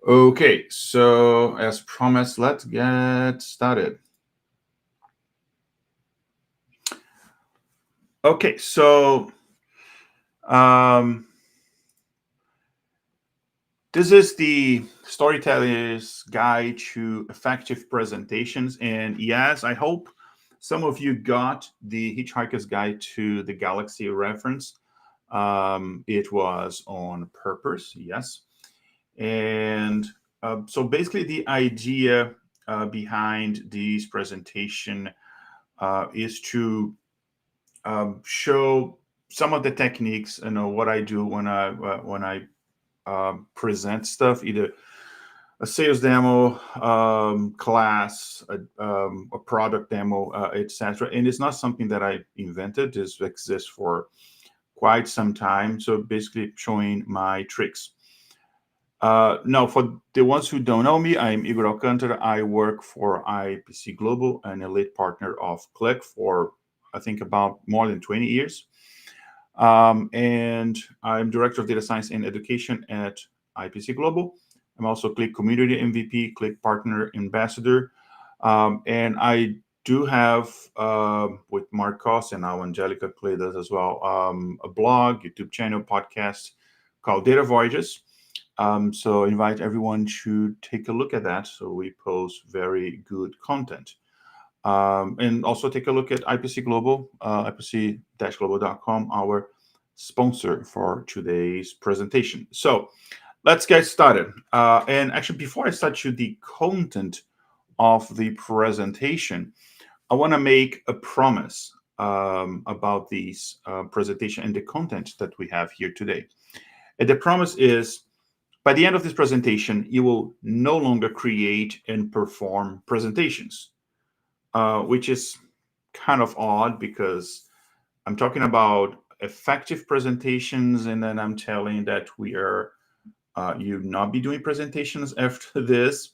Okay, so as promised, let's get started. Okay, so um, this is the Storyteller's Guide to Effective Presentations. And yes, I hope some of you got the Hitchhiker's Guide to the Galaxy reference. It was on purpose, yes. And so basically, the idea behind this presentation is to show some of the techniques. What I do when I present stuff, either a sales demo, class, a product demo, etc. And it's not something that I invented. This exists for quite some time. So basically, showing my tricks. Now, for the ones who don't know me, I'm Igor Alcantara. I work for IPC Global, an elite partner of Qlik for, I think, about more than 20 years. And I'm Director of Data Science and Education at IPC Global. I'm also Qlik Community MVP, Qlik Partner Ambassador. And I do have, with Mark Koss and now Angelica Clay does as well, a blog, YouTube channel, podcast called Data Voyagers. So I invite everyone to take a look at that. So we post very good content. And also take a look at IPC Global, ipc-global.com, our sponsor for today's presentation. So let's get started. And actually, before I start to the content of the presentation, I want to make a promise about this presentation and the content that we have here today. And the promise is, by the end of this presentation, you will no longer create and perform presentations, which is kind of odd because I'm talking about effective presentations, and then I'm telling that we are you not be doing presentations after this.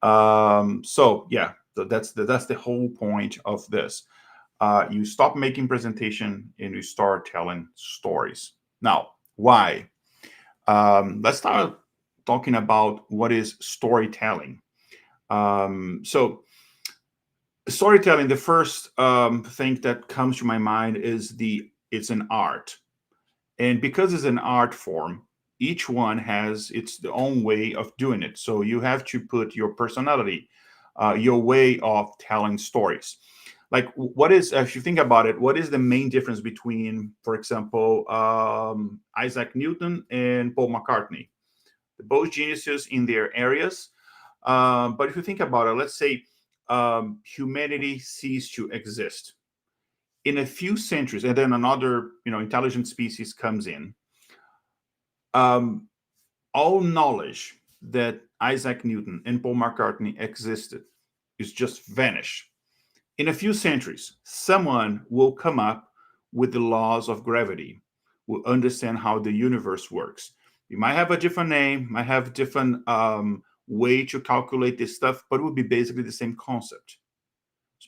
So yeah, that's the whole point of this. You stop making presentation and you start telling stories. Now, why? Let's start talking about what is storytelling. So storytelling, the first thing that comes to my mind is it's an art, and because it's an art form, each one has its own way of doing it. So you have to put your personality, your way of telling stories. Like, what is, if you think about it, what is the main difference between, for example, Isaac Newton and Paul McCartney? They're both geniuses in their areas. But if you think about it, let's say humanity ceased to exist in a few centuries, and then another, intelligent species comes in. Um, all knowledge that Isaac Newton and Paul McCartney existed is just vanished. In a few centuries, someone will come up with the laws of gravity, will understand how the universe works. You might have a different name, might have different way to calculate this stuff, but it would be basically the same concept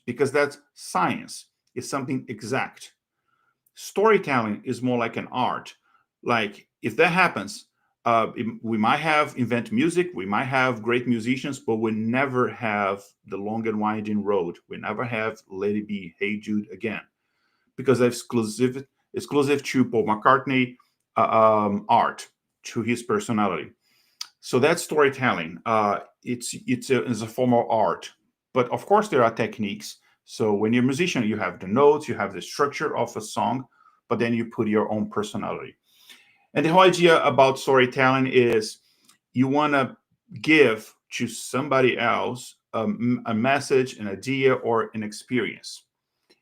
because that's science. It's something exact. Storytelling is more like an art. Like, if that happens, we might have invent music, we might have great musicians, but we never have the long and winding road. We never have Let It Be, Hey Jude again, because that's exclusive to Paul McCartney art, to his personality. So that's storytelling. It's a form of art, but of course there are techniques. So when you're a musician, you have the notes, you have the structure of a song, but then you put your own personality. And the whole idea about storytelling is you want to give to somebody else a message, an idea, or an experience,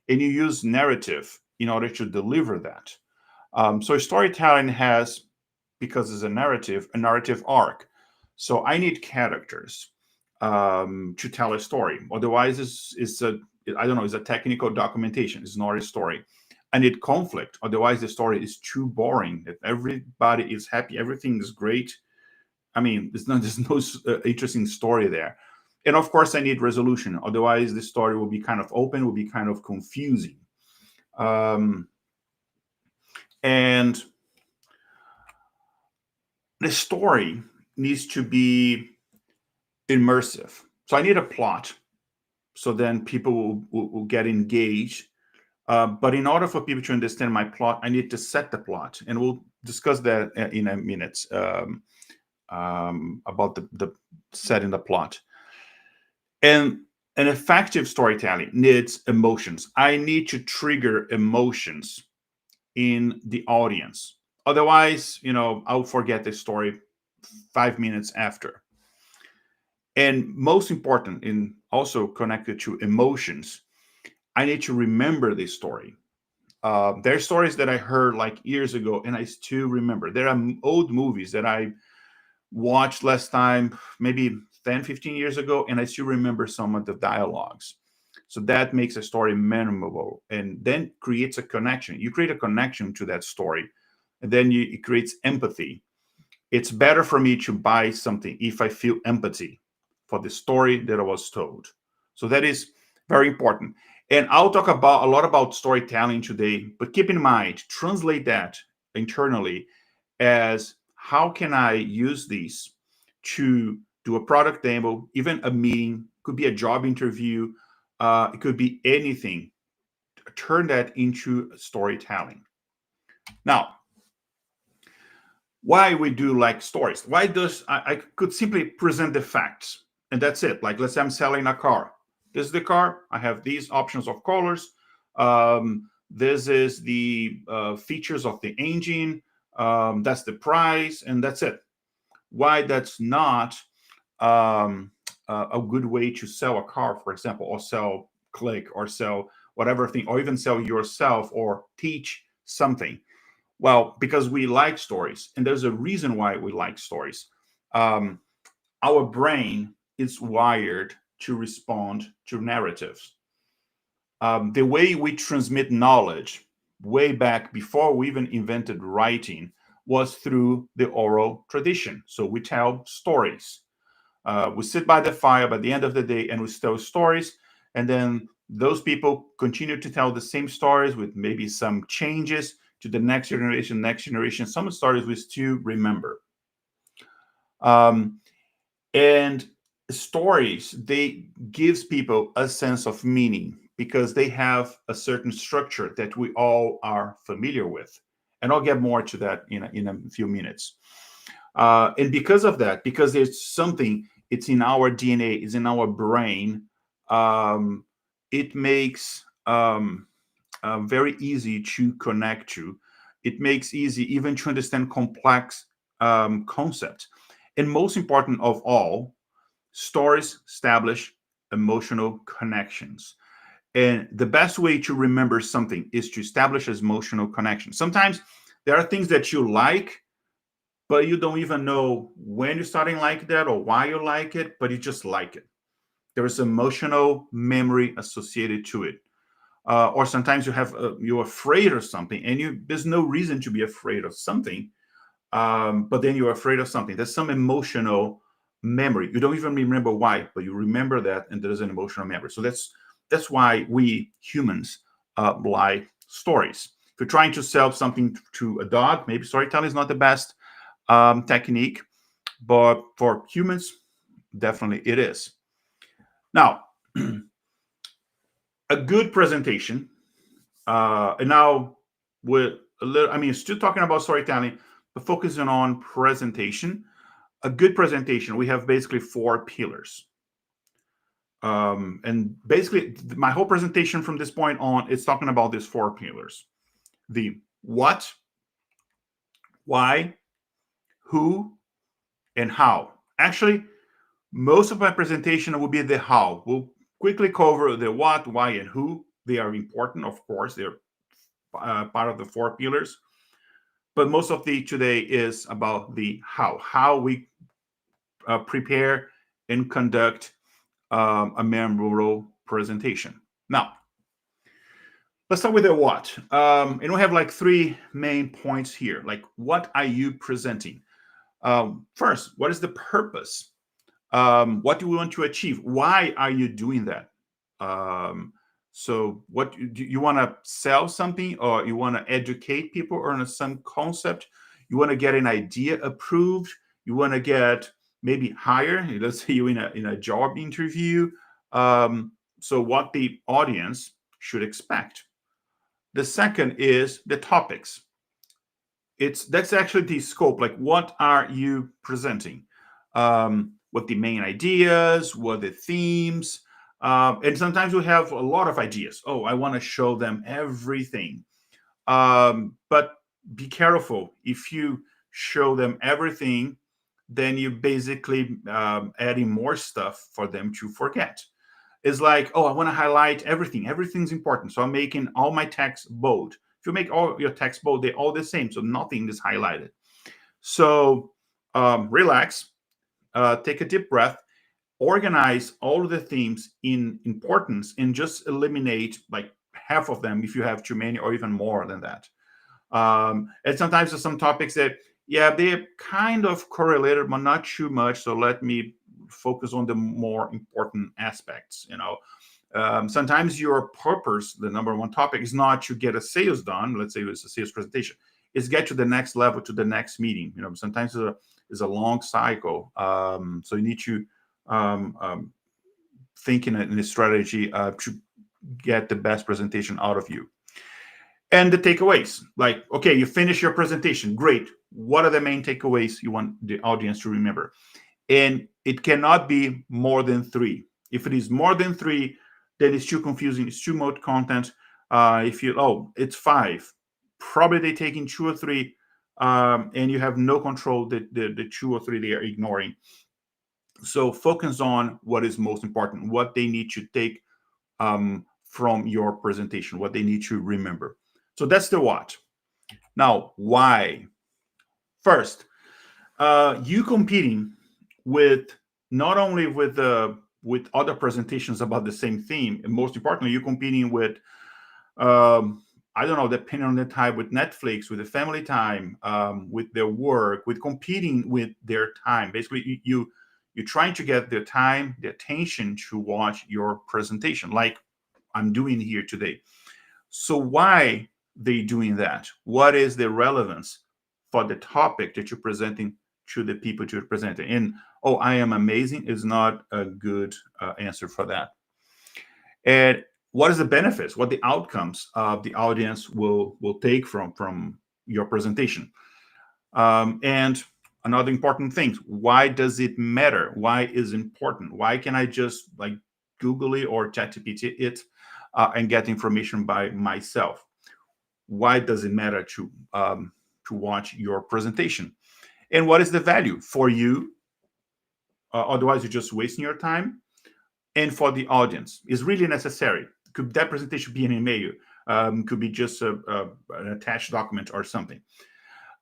and you use narrative in order to deliver that. So storytelling has, because it's a narrative arc. So I need characters to tell a story. Otherwise, it's a, I don't know, it's a technical documentation. It's not a story. I need conflict. Otherwise, the story is too boring. If everybody is happy, everything is great. I mean, there's no interesting story there. And of course, I need resolution. Otherwise, the story will be kind of open, will be kind of confusing. Um, and the story needs to be immersive. So I need a plot, so then people will get engaged. But in order for people to understand my plot, I need to set the plot, and we'll discuss that in a minute about the setting the plot. And an effective storytelling needs emotions. I need to trigger emotions in the audience. Otherwise, I'll forget the story 5 minutes after. And most important, and also connected to emotions, I need to remember this story. There are stories that I heard like years ago, and I still remember. There are old movies that I watched last time, maybe 10, 15 years ago, and I still remember some of the dialogues. So that makes a story memorable and then creates a connection. You create a connection to that story, and then it creates empathy. It's better for me to buy something if I feel empathy for the story that I was told. So that is very important. And I'll talk about a lot about storytelling today, but keep in mind, translate that internally as how can I use these to do a product demo, even a meeting, could be a job interview, it could be anything. Turn that into storytelling. Now, why we do like stories? Why does I could simply present the facts and that's it? Like, let's say I'm selling a car. This is the car. I have these options of colors. This is the features of the engine. That's the price, and that's it. Why that's not a good way to sell a car, for example, or sell Qlik, or sell whatever thing, or even sell yourself or teach something. Well, because we like stories, and there's a reason why we like stories. Um, our brain is wired to respond to narratives. The way we transmit knowledge way back before we even invented writing was through the oral tradition. So we tell stories. We sit by the fire by the end of the day and we tell stories. And then those people continue to tell the same stories with maybe some changes to the next generation. Some stories we still remember. And stories, they gives people a sense of meaning because they have a certain structure that we all are familiar with. And I'll get more to that in a few minutes. And because of that, because there's something, it's in our DNA, it's in our brain, it makes very easy to connect to. It makes easy even to understand complex concepts. And most important of all, stories establish emotional connections. And the best way to remember something is to establish emotional connection. Sometimes there are things that you like, but you don't even know when you're starting like that or why you like it, but you just like it. There is emotional memory associated to it. Or sometimes you're afraid of something, and there's no reason to be afraid of something, but then you're afraid of something. There's some emotional memory. You don't even remember why, but you remember that, and there's an emotional memory. So that's why we humans like stories. If you're trying to sell something to a dog, maybe storytelling is not the best technique, but for humans, definitely it is. Now, a good presentation, and now with a little, I mean, still talking about storytelling, but focusing on presentation. A good presentation, we have basically 4 pillars. And basically, my whole presentation from this point on, it's talking about these 4 pillars: the what, why, who, and how. Actually, most of my presentation will be the how. We'll quickly cover the what, why, and who. They are important, of course. They're part of the 4 pillars. But most of the today is about the how we prepare and conduct a memorable presentation. Now, let's start with the what. And we have like 3 main points here. Like, what are you presenting? First, what is the purpose? What do we want to achieve? Why are you doing that? So what do you want to sell something, or you want to educate people on some concept? You want to get an idea approved? You want to get maybe hire. Let's say you in a job interview. So what the audience should expect. The second is the topics. That's actually the scope. Like, what are you presenting? What the main ideas? What the themes? And sometimes we have a lot of ideas. Oh, I want to show them everything. But be careful. If you show them everything, then you basically adding more stuff for them to forget. It's like, oh, I want to highlight everything. Everything's important. So I'm making all my text bold. If you make all your text bold, they're all the same. So nothing is highlighted. So relax, take a deep breath, organize all of the themes in importance, and just eliminate like half of them if you have too many, or even more than that. And sometimes there's some topics that, yeah, they're kind of correlated, but not too much. So let me focus on the more important aspects. Sometimes your purpose, the number one topic, is not to get a sales done. Let's say it's a sales presentation. It's get to the next level, to the next meeting. Sometimes it's a long cycle. So you need to think in a strategy to get the best presentation out of you. And the takeaways, like, okay, you finish your presentation, great. What are the main takeaways you want the audience to remember? And it cannot be more than 3. If it is more than 3, then it's too confusing. It's too much content. It's 5, probably they're taking 2 or 3, and you have no control the 2 or 3 they are ignoring. So focus on what is most important, what they need to take from your presentation, what they need to remember. So that's the what. Now, why? First, you competing with not only with other presentations about the same theme, and most importantly, you're competing with I don't know, depending on the type, with Netflix, with the family time, with their work, with competing with their time. Basically, you're trying to get their time, the attention to watch your presentation, like I'm doing here today. So why they doing that? What is the relevance for the topic that you're presenting to the people you're presenting? And oh, I am amazing is not a good answer for that. And what is the benefits? What the outcomes of the audience will take from your presentation? And another important thing: why does it matter? Why is important? Why can I just like Google it or ChatGPT it and get information by myself? Why does it matter to watch your presentation? And what is the value for you? Otherwise, you're just wasting your time. And for the audience, is really necessary. Could that presentation be an email? Could be just an attached document or something.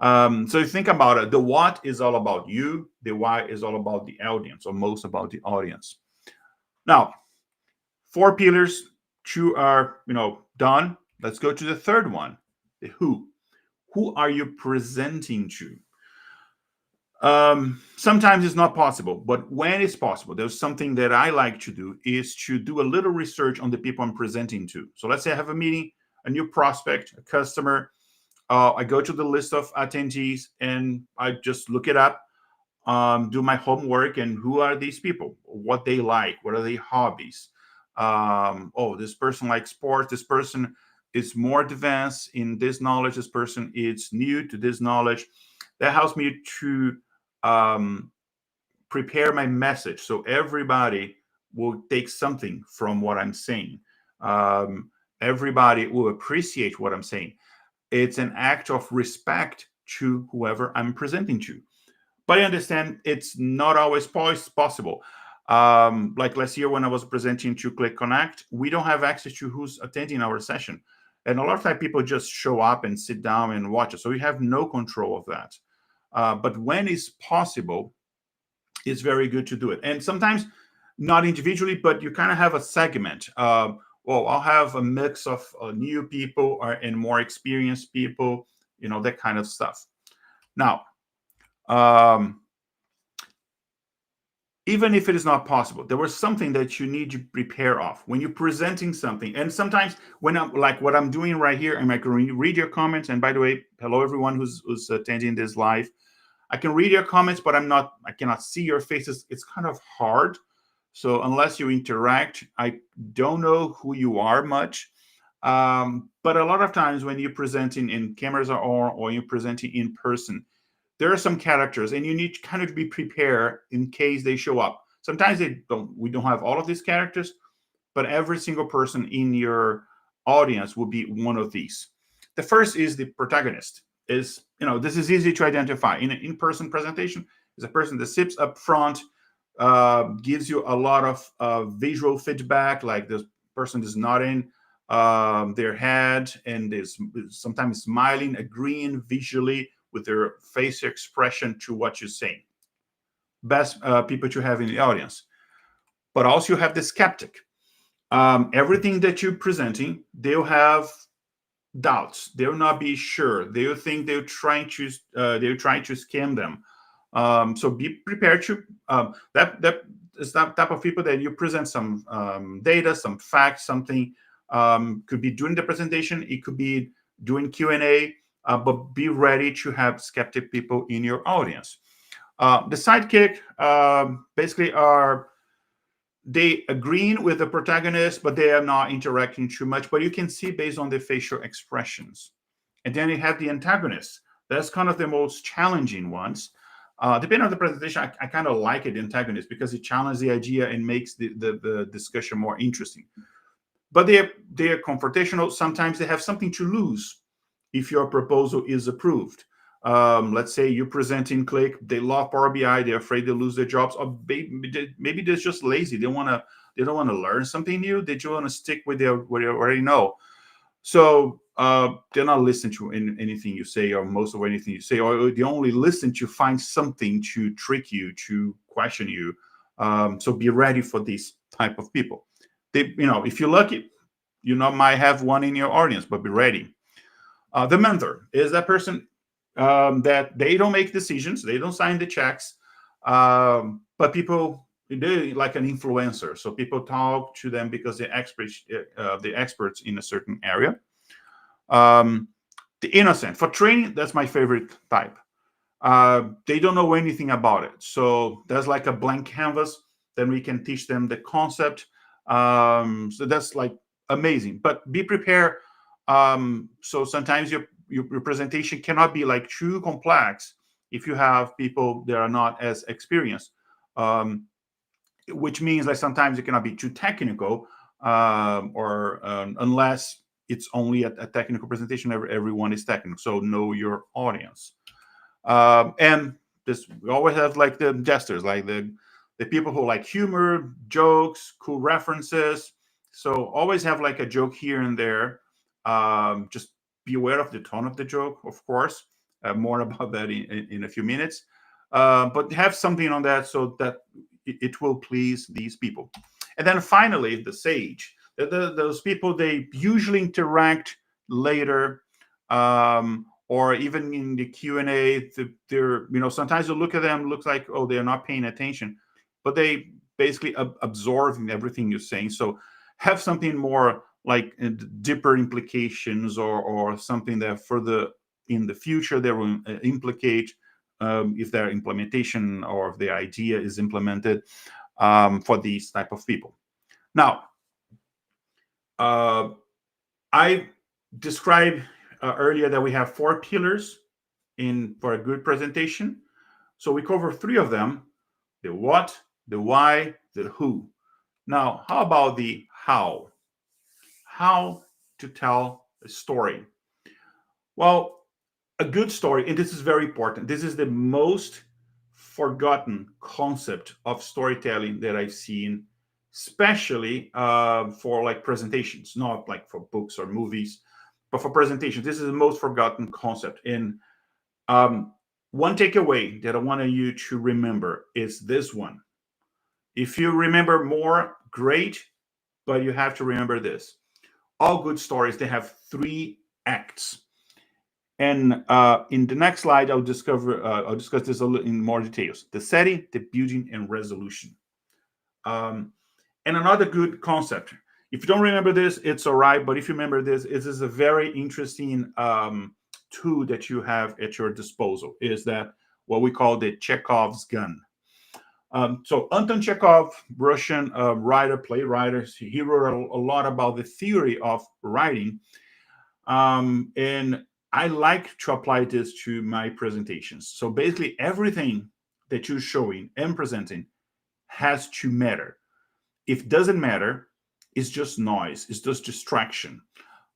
So you think about it. The what is all about you. The why is all about the audience, or most about the audience. Now, 4 pillars, 2 are done. Let's go to the third one, the who. Who are you presenting to? Sometimes it's not possible, but when it's possible, there's something that I like to do, is to do a little research on the people I'm presenting to. So let's say I have a meeting, a new prospect, a customer. I go to the list of attendees and I just look it up, do my homework, and who are these people? What they like? What are their hobbies? This person likes sports. This person is more advanced in this knowledge. This person is new to this knowledge. That helps me to prepare my message, so everybody will take something from what I'm saying. Everybody will appreciate what I'm saying. It's an act of respect to whoever I'm presenting to. But I understand it's not always possible. Like last year when I was presenting to Qlik Connect, we don't have access to who's attending our session. And a lot of time people just show up and sit down and watch it. So we have no control of that. But when it's possible, it's very good to do it. And sometimes not individually, but you kind of have a segment. I'll have a mix of new people and more experienced people, that kind of stuff. Now, even if it is not possible, there was something that you need to prepare off when you're presenting something. And sometimes when I'm like what I'm doing right here, I'm going to read your comments. And by the way, hello everyone who's attending this live. I can read your comments, but I cannot see your faces. It's kind of hard. So unless you interact, I don't know who you are much. But a lot of times when you're presenting in cameras or you're presenting in person, there are some characters, and you need to kind of be prepared in case they show up. Sometimes we don't have all of these characters, but every single person in your audience will be one of these. The first is the protagonist. This is easy to identify in an in-person presentation. Is a person that sits up front, gives you a lot of visual feedback, like this person is nodding their head and is sometimes smiling, agreeing visually with their face expression to what you're saying. Best people to have in the audience. But also you have the skeptic. Everything that you're presenting, they'll have doubts. They'll not be sure. They'll think they're trying to scam them. So be prepared to that is that type of people that you present some data, some facts, something. Could be during the presentation. It could be doing Q&A. But be ready to have skeptic people in your audience. The sidekick basically are they agreeing with the protagonist, but they are not interacting too much. But you can see based on their facial expressions. And then you have the antagonist. That's kind of the most challenging ones. Depending on the presentation, I kind of like it, the antagonist, because it challenges the idea and makes the discussion more interesting. But they're confrontational. Sometimes they have something to lose if your proposal is approved. Let's say you're presenting Qlik, they love Power BI, they're afraid they'll lose their jobs, or maybe they're just lazy. They don't want to learn something new. They just want to stick with what they already know. So they're not listening to anything you say, or most of anything you say, or they only listen to find something to trick you, to question you. So be ready for these type of people. If you're lucky, might have one in your audience, but be ready. The mentor is that person that they don't make decisions, they don't sign the checks, but people, they like an influencer. So people talk to them because they're experts in a certain area. The innocent for training, that's my favorite type. They don't know anything about it, so there's like a blank canvas. Then we can teach them the concept. So that's like amazing. But be prepared. So sometimes your presentation cannot be like too complex if you have people that are not as experienced, which means like sometimes it cannot be too technical, or unless it's only a technical presentation. Everyone is technical, so know your audience. And this, we always have like the jesters, like the people who like humor, jokes, cool references. So always have like a joke here and there. Just be aware of the tone of the joke, of course. More about that in a few minutes. But have something on that so that it will please these people. And then finally, the sage. Those people, they usually interact later, or even in the Q&A. They're, sometimes you look at them, looks like, oh, they're not paying attention, but they basically absorb everything you're saying. So have something more like deeper implications, or something that further in the future they will implicate, if their implementation or if the idea is implemented, for these type of people. Now, I described earlier that we have 4 pillars for a good presentation. So we cover 3 of them: the what, the why, the who. Now, how about the how? How to tell a story? Well, a good story, and this is very important, this is the most forgotten concept of storytelling that I've seen, especially for like presentations, not like for books or movies, but for presentations. This is the most forgotten concept. And one takeaway that I want you to remember is this one. If you remember more, great, but you have to remember this. All good stories, they have 3 acts. And in the next slide, I'll discuss this a little in more details: the setting, the building, and resolution. And another good concept. If you don't remember this, it's all right. But if you remember this, it is a very interesting tool that you have at your disposal. Is that what we call the Chekhov's gun. So Anton Chekhov, Russian writer, playwright, he wrote a lot about the theory of writing. And I like to apply this to my presentations. So basically everything that you're showing and presenting has to matter. If it doesn't matter, it's just noise, it's just distraction.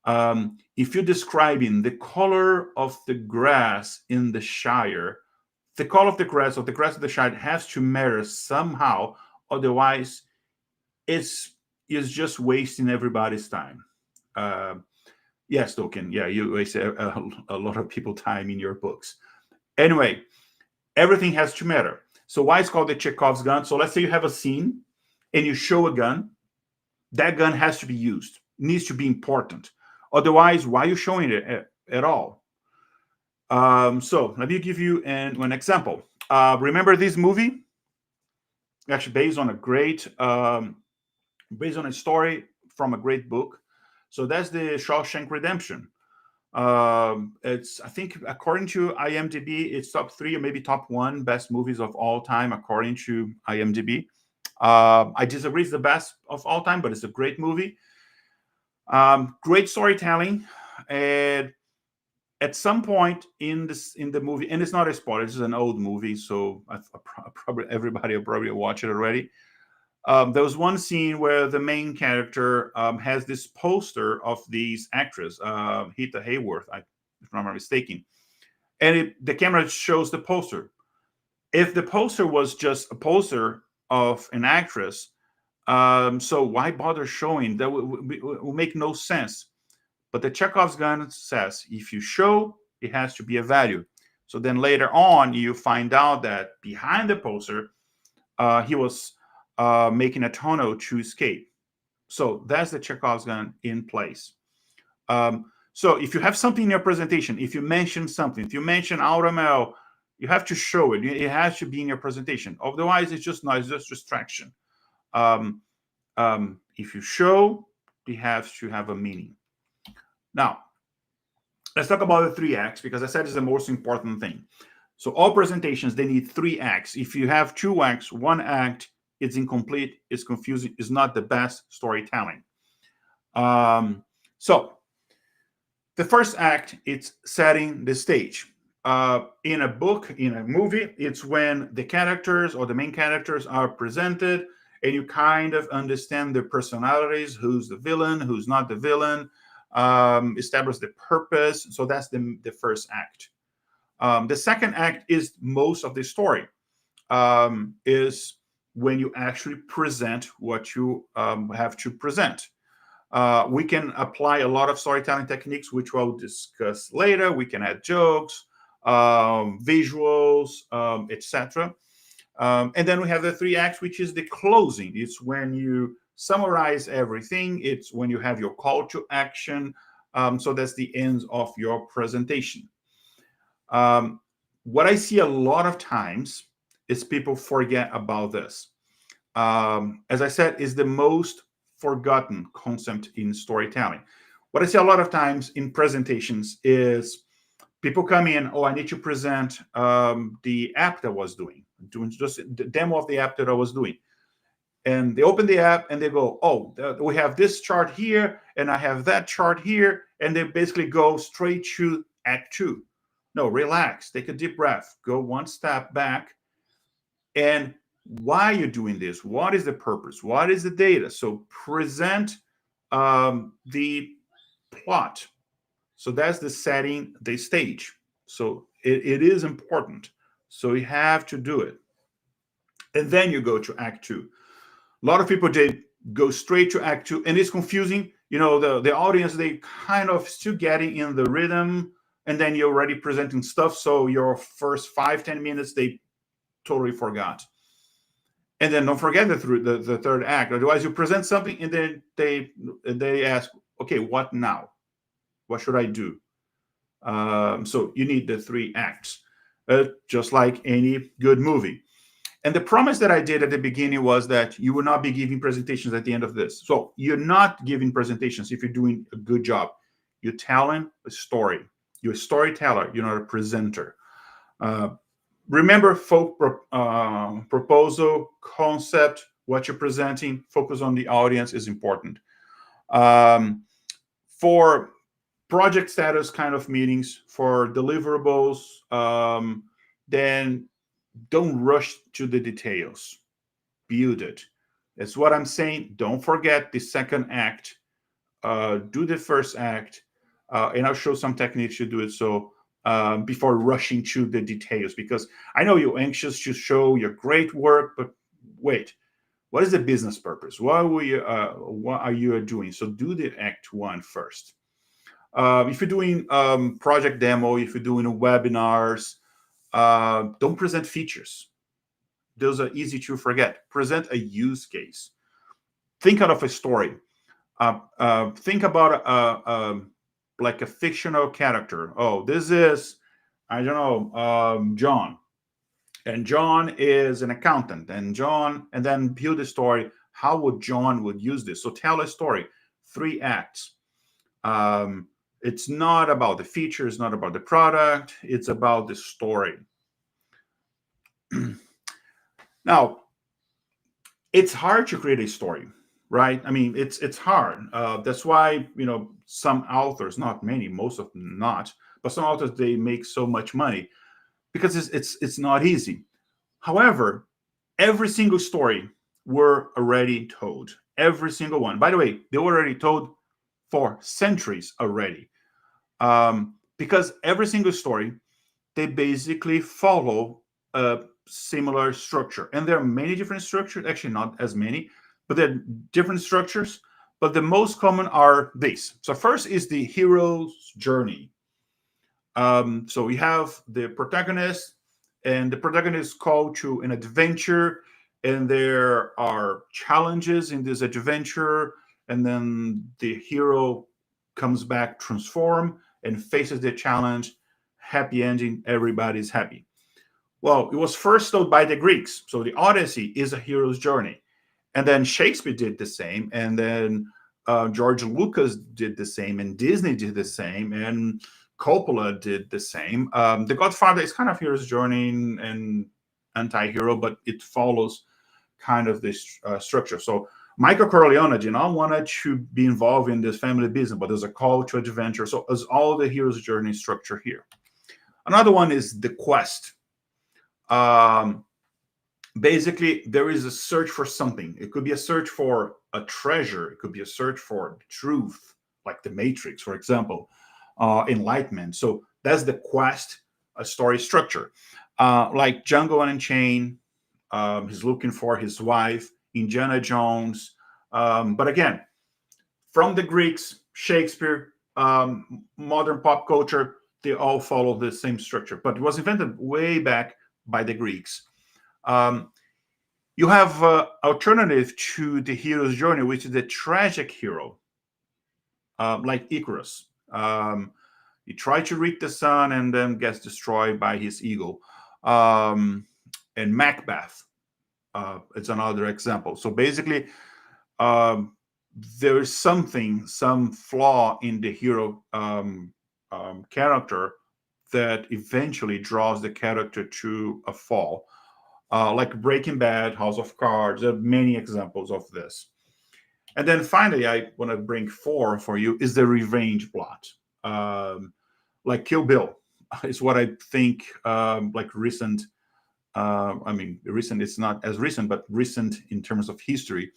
If you're describing the color of the grass in the Shire, the color of the grass of the Shire has to matter somehow. Otherwise, it's just wasting everybody's time. Yes, Token. Yeah, you waste a lot of people time in your books. Anyway, everything has to matter. So why it's called the Chekhov's gun? So let's say you have a scene and you show a gun. That gun has to be used. It needs to be important. Otherwise, why are you showing it at all? So let me give you an example. Remember this movie? Actually, based on a story from a great book. So that's the Shawshank Redemption. It's, I think, according to IMDb, it's top 3 or maybe top 1 best movies of all time, according to IMDb. I disagree it's the best of all time, but it's a great movie. Great storytelling. And at some point in the movie, and it's not a spoiler, it's an old movie, so everybody will probably watch it already. There was one scene where the main character has this poster of these actress, Rita Hayworth, if I'm not mistaken, and the camera shows the poster. If the poster was just a poster of an actress, so why bother showing? That will make no sense. But the Chekhov's gun says if you show, it has to be a value. So then later on, you find out that behind the poster, he was making a tunnel to escape. So that's the Chekhov's gun in place. So if you have something in your presentation, if you mention something, if you mention AutoML, you have to show it. It has to be in your presentation. Otherwise, it's just noise, just distraction. If you show, it has to have a meaning. Now, let's talk about the 3 acts, because I said it's the most important thing. So all presentations, they need 3 acts. If you have 2 acts, 1 act, it's incomplete, it's confusing, it's not the best storytelling. So the first act, it's setting the stage. In a book, in a movie, it's when the characters or the main characters are presented and you kind of understand their personalities, who's the villain, who's not the villain, establish the purpose. So that's the first act. The second act is most of the story, is when you actually present what you have to present. We can apply a lot of storytelling techniques, which we'll discuss later. We can add jokes, visuals, etc. And then we have the 3 acts, which is the closing. It's when you summarize everything. It's when you have your call to action. So that's the end of your presentation. What I see a lot of times is people forget about this. As I said, is the most forgotten concept in storytelling. What I see a lot of times in presentations is people come in, oh, I need to present the app that I was doing just the demo of the app that I was doing. And they open the app and they go, oh, we have this chart here and I have that chart here. And they basically go straight to Act 2. No, relax, take a deep breath, go 1 step back. And why you're doing this? What is the purpose? What is the data? So present the plot. So that's the setting, the stage. So it is important. So you have to do it. And then you go to Act 2. A lot of people, they go straight to Act 2, and it's confusing. You know, the audience, they kind of still getting in the rhythm, and then you're already presenting stuff. So your first 5-10 minutes, they totally forgot. And then don't forget the 3rd act. Otherwise, you present something, and then they ask, okay, what now? What should I do? So you need the 3 acts, just like any good movie. And the promise that I did at the beginning was that you will not be giving presentations at the end of this. So you're not giving presentations if you're doing a good job. You're telling a story. You're a storyteller. You're not a presenter. Remember, proposal, concept, what you're presenting, focus on the audience is important. Um, for project status kind of meetings, for deliverables, then don't rush to the details. Build it. That's what I'm saying. Don't forget the second act. Do the first act, and I'll show some techniques to do it. So before rushing to the details, because I know you're anxious to show your great work, but wait, what is the business purpose? What are you doing? So do the act one first. If you're doing project demo, if you're doing webinars, don't present features. Those are easy to forget. Present a use case. Think out of a story. Think about like a fictional character. Oh, this is, I don't know, John, and John is an accountant, and then build a story. How would John would use this? So tell a story. 3 acts. Um, it's not about the feature. It's not about the product. It's about the story. Now, it's hard to create a story, right? I mean, it's hard. That's why some authors, not many, most of them not, but some authors they make so much money because it's not easy. However, every single story were already told. Every single one. By the way, they were already told for centuries already. Because every single story they basically follow a similar structure. And there are many different structures, actually, not as many, but there are different structures. But the most common are these. So, first is the hero's journey. So, we have the protagonist, and the protagonist called to an adventure, and there are challenges in this adventure, and then the hero comes back transformed and faces the challenge. Happy ending, everybody's happy. Well, it was first told by the Greeks. So the Odyssey is a hero's journey. And then Shakespeare did the same. And then George Lucas did the same. And Disney did the same. And Coppola did the same. The Godfather is kind of hero's journey and anti-hero, but it follows kind of this structure. So Michael Corleone did not want to be involved in this family business, but there's a call to adventure. So as all the hero's journey structure here. Another one is the quest. Basically, there is a search for something. It could be a search for a treasure. It could be a search for truth, like the Matrix, for example, enlightenment. So that's the quest, a story structure. Like Django Unchained, he's looking for his wife, Indiana Jones. But again, from the Greeks, Shakespeare, modern pop culture, they all follow the same structure. But it was invented way back by the Greeks. Um, you have alternative to the hero's journey, which is the tragic hero, like Icarus. He tried to reach the sun and then gets destroyed by his ego. And Macbeth, it's another example. So basically, there is some flaw in the hero character that eventually draws the character to a fall. Like Breaking Bad, House of Cards, there are many examples of this. And then finally, I want to bring 4 for you is the revenge plot. Like Kill Bill is what I think like recent. I mean, recent, it's not as recent, but recent in terms of history.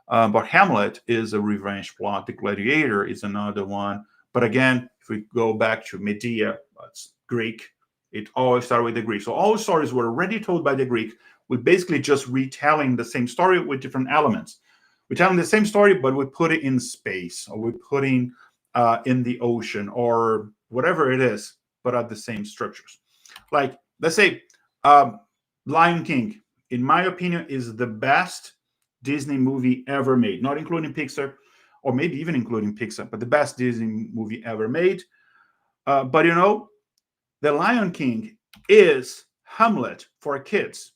But Hamlet is a revenge plot. The Gladiator is another one. But again, if we go back to Medea, it's Greek. It always started with the Greek. So all stories were already told by the Greek. We're basically just retelling the same story with different elements. We're telling the same story, but we put it in space, or we're putting in the ocean, or whatever it is, but at the same structures. Like, let's say, Lion King, in my opinion, is the best Disney movie ever made, not including Pixar, or maybe even including Pixar, but the best Disney movie ever made. But The Lion King is Hamlet for kids.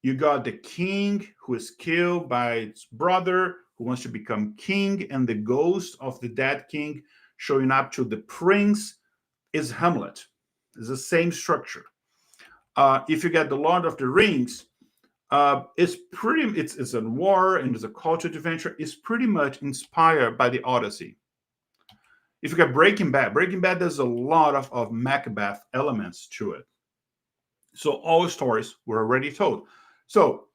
You got the king who is killed by his brother who wants to become king, and the ghost of the dead king showing up to the prince is Hamlet. It's the same structure. if you get the Lord of the Rings, it's a war and it's a culture adventure. It's pretty much inspired by the Odyssey. If you get Breaking Bad, there's a lot of Macbeth elements to it. So all stories were already told. So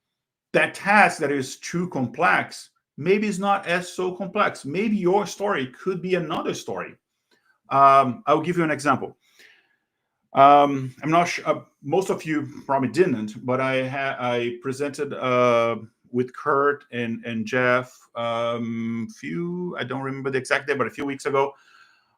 that task that is too complex maybe is not as so complex. Maybe your story could be another story. I'll give you an example. I'm not sure. Most of you probably didn't, but I presented with Kurt and Jeff few. I don't remember the exact day, but a few weeks ago,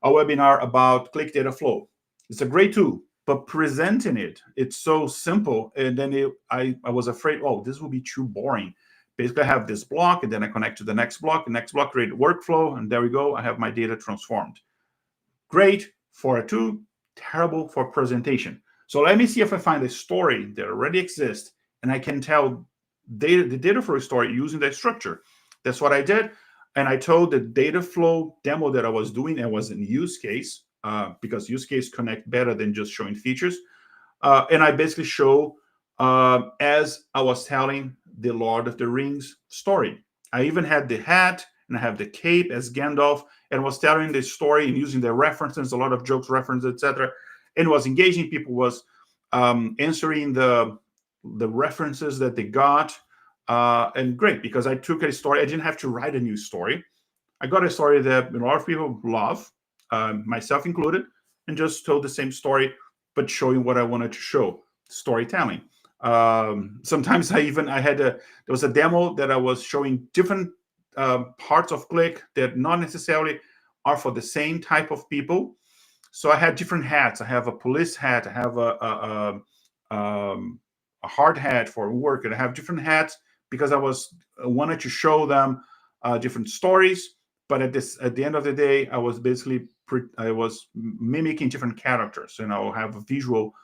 a webinar about Qlik Data Flow. It's a great tool, but presenting it's so simple. And then I was afraid, oh, this will be too boring. Basically, I have this block, and then I connect to the next block, create a workflow, and there we go. I have my data transformed. Great for a tool, terrible for presentation. So let me see if I find a story that already exists, and I can tell the data flow story using that structure. That's what I did. And I told the data flow demo that I was doing, and was in use case, because use case connect better than just showing features. And I basically show as I was telling the Lord of the Rings story. I even had the hat and I have the cape as Gandalf, and was telling the story and using the references, a lot of jokes, references, etc. And was engaging people, was answering the references that they got. And great, because I took a story. I didn't have to write a new story. I got a story that a lot of people love, myself included, and just told the same story, but showing what I wanted to show, storytelling. Sometimes there was a demo that I was showing different parts of Qlik that not necessarily are for the same type of people. So I had different hats. I have a police hat. I have a hard hat for work, and I have different hats because I wanted to show them different stories. But at the end of the day, I was mimicking different characters, and I'll have a visual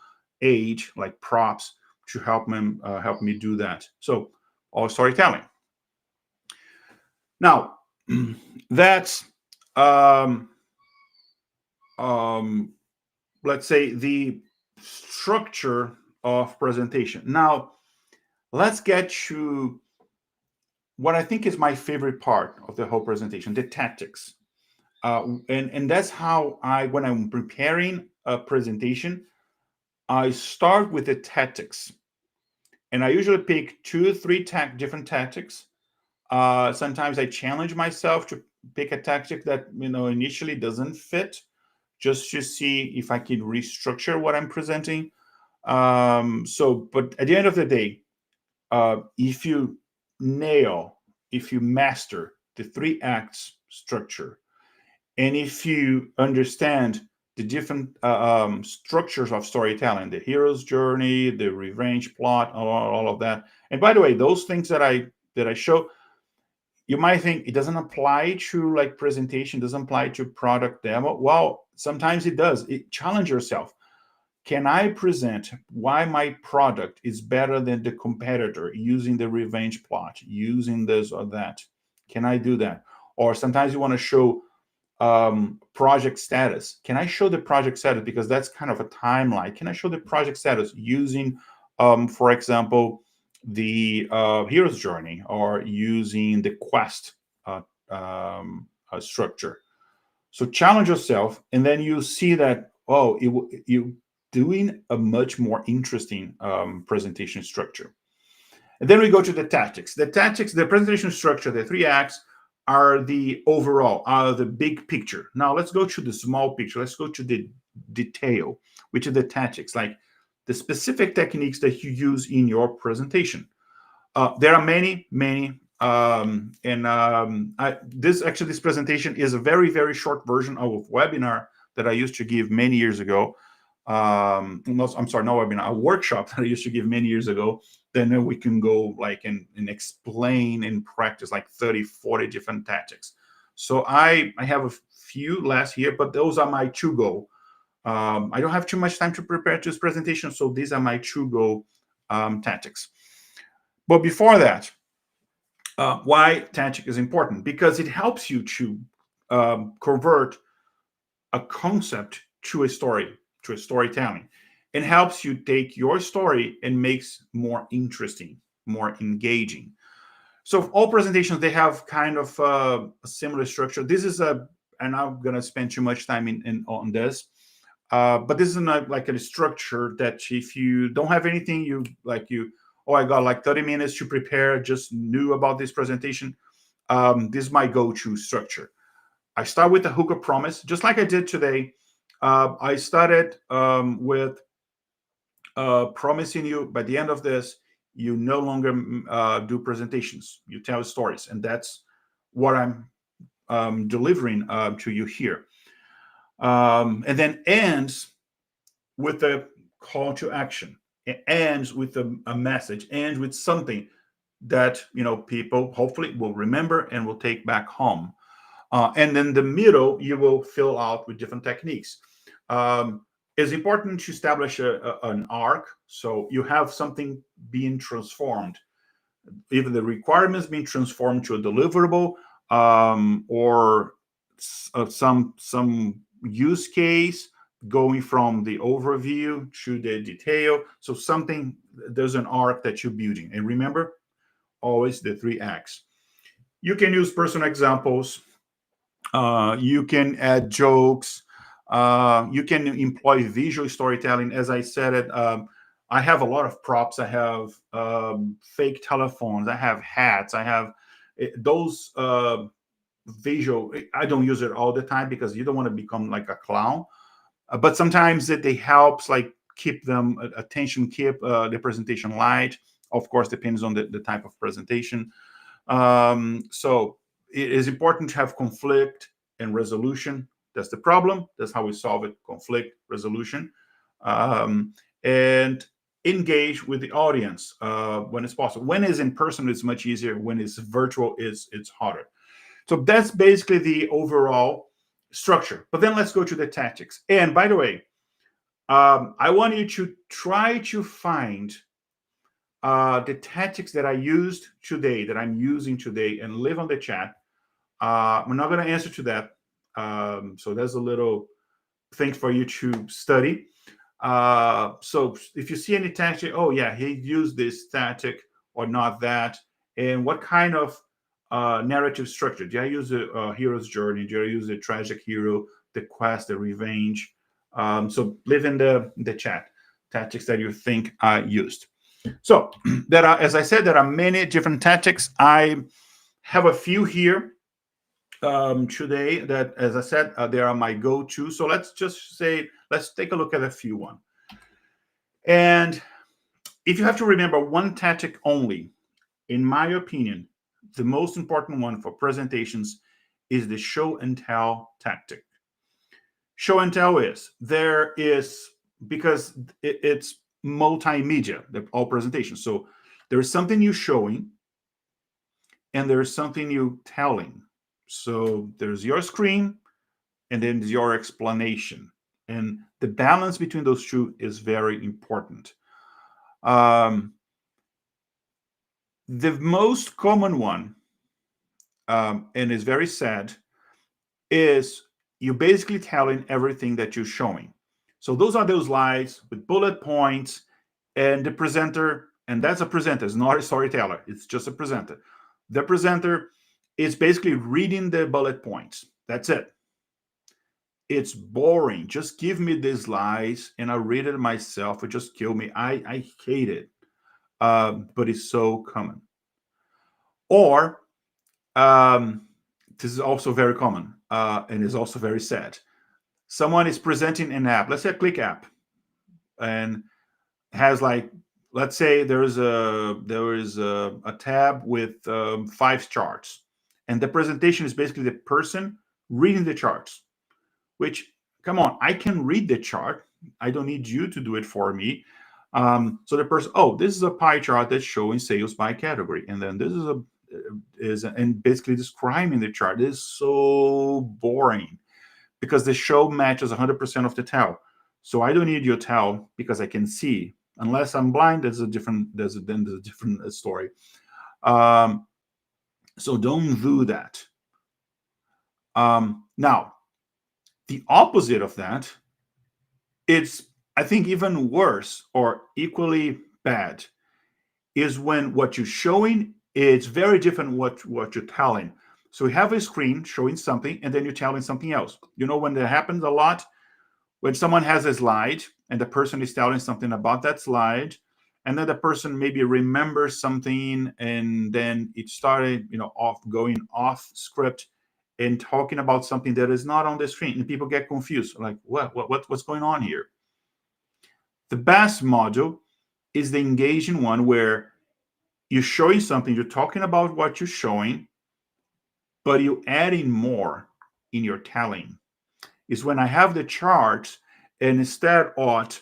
aid like props to help me do that. So all storytelling. Now that's let's say the structure of presentation. Now let's get to what I think is my favorite part of the whole presentation, the tactics. And that's how when I'm preparing a presentation, I start with the tactics. And I usually pick 2 or 3 different tactics. Sometimes I challenge myself to pick a tactic that initially doesn't fit, just to see if I can restructure what I'm presenting. But at the end of the day, if you master the 3 acts structure, and if you understand the different structures of storytelling, the hero's journey, the revenge plot, all of that. And by the way, those things that I show, you might think it doesn't apply to like presentation, doesn't apply to product demo. Well, sometimes it does. Challenge yourself. Can I present why my product is better than the competitor using the revenge plot, using this or that? Can I do that? Or sometimes you want to show project status. Can I show the project status? Because that's kind of a timeline. Can I show the project status using, for example, the hero's journey, or using the quest structure? So challenge yourself, and then you see that, you doing a much more interesting presentation structure. And then we go to the tactics. The presentation structure, the 3 acts are the overall, are the big picture. Now let's go to the small picture. Let's go to the detail, which are the tactics, like the specific techniques that you use in your presentation. There are many. This presentation is a very, very short version of a webinar that I used to give many years ago. I'm sorry, no webinar, a workshop that I used to give many years ago. Then we can go like and explain and practice like 30, 40 different tactics. So I have a few last here, but those are my to-go. I don't have too much time to prepare this presentation, so these are my to-go tactics. But before that, why tactic is important? Because it helps you to convert a concept to a story, to a storytelling. and helps you take your story and makes more interesting, more engaging. So all presentations, they have kind of a similar structure. This is and I'm gonna spend too much time on this, but this is not like a structure that if you don't have anything, oh, I got like 30 minutes to prepare, just knew about this presentation. This is my go-to structure. I start with the hookup promise, just like I did today. I started with promising you by the end of this, you no longer do presentations. You tell stories, and that's what I'm delivering to you here. And then ends with a call to action. It ends with a message. Ends with something that people hopefully will remember and will take back home. And then the middle, you will fill out with different techniques. Um, it's important to establish an arc, so you have something being transformed, either the requirements being transformed to a deliverable, or some use case going from the overview to the detail. So something, there's an arc that you're building. And remember, always the 3 acts. You can use personal examples. You can add jokes. You can employ visual storytelling. As I said it, I have a lot of props. I have fake telephones. I have hats. I have those visual. I don't use it all the time because you don't want to become like a clown. But sometimes they helps like keep them attention, keep the presentation light. Of course, depends on the type of presentation. So it is important to have conflict and resolution. That's the problem. That's how we solve it: conflict, resolution, and engage with the audience when it's possible. When it's in person, it's much easier. When it's virtual, it's harder. So that's basically the overall structure. But then let's go to the tactics. And by the way, I want you to try to find the tactics that I used today, that I'm using today, and live on the chat. I'm not going to answer to that. So there's a little thing for you to study. So if you see any tactic, oh yeah, he used this tactic or not that, and what kind of narrative structure? Did I use a hero's journey? Did I use a tragic hero, the quest, the revenge? So live in the chat tactics that you think I used. So there are, as I said, there are many different tactics. I have a few here today that, as I said, they are my go-to. So let's just say, let's take a look at a few one. And if you have to remember one tactic only, in my opinion, the most important one for presentations is the show and tell tactic. Show and tell is because it's multimedia, all presentations. So there is something you're showing and there's something you telling. So there's your screen and then there's your explanation. And the balance between those two is very important. The most common one, and is very sad, is you basically telling everything that you're showing. So those are those slides with bullet points, and the presenter, and that's a presenter, it's not a storyteller, it's just a presenter. The presenter is basically reading the bullet points. That's it. It's boring. Just give me these slides and I'll read it myself. It just kill me. I hate it. But it's so common. Or this is also very common and is also very sad. Someone is presenting an app, let's say a Qlik app, and has like, let's say there is a tab with 5 charts, and the presentation is basically the person reading the charts. Which, come on, I can read the chart. I don't need you to do it for me. So the person, oh, this is a pie chart that's showing sales by category, and then this and basically describing the chart. It is so boring because the show matches 100% of the tell. So I don't need your tell because I can see. Unless I'm blind, there's a different story. So don't do that. Now, the opposite of that, it's I think even worse or equally bad is when what you're showing is very different what you're telling. So you have a screen showing something and then you're telling something else. You know when that happens a lot? When someone has a slide and the person is telling something about that slide, and then the person maybe remembers something and then it started, off going off script and talking about something that is not on the screen, and people get confused, like what's going on here? The best module is the engaging one where you're showing something, you're talking about what you're showing, but you're adding more in your telling. Is when I have the charts, and instead of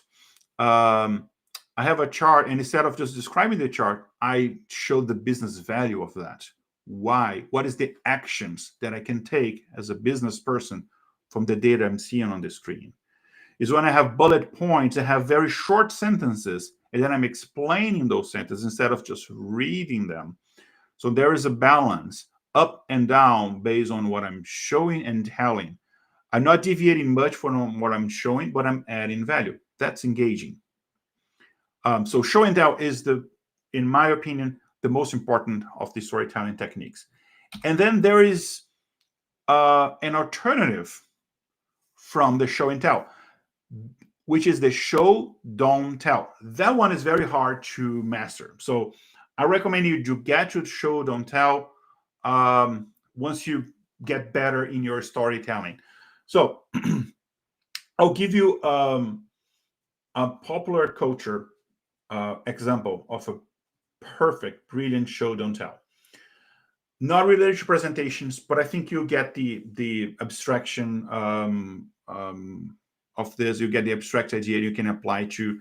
I have a chart, and instead of just describing the chart, I show the business value of that. Why? What is the actions that I can take as a business person from the data I'm seeing on the screen? Is when I have bullet points, I have very short sentences, and then I'm explaining those sentences instead of just reading them. So there is a balance up and down based on what I'm showing and telling. I'm not deviating much from what I'm showing, but I'm adding value. That's engaging. So show and tell is in my opinion, the most important of the storytelling techniques. And then there is an alternative from the show and tell, which is the show, don't tell. That one is very hard to master. So I recommend you to get to show, don't tell once you get better in your storytelling. So I'll give you a popular culture example of a perfect, brilliant show, don't tell. Not related to presentations, but I think you get the abstraction of this. You get the abstract idea you can apply to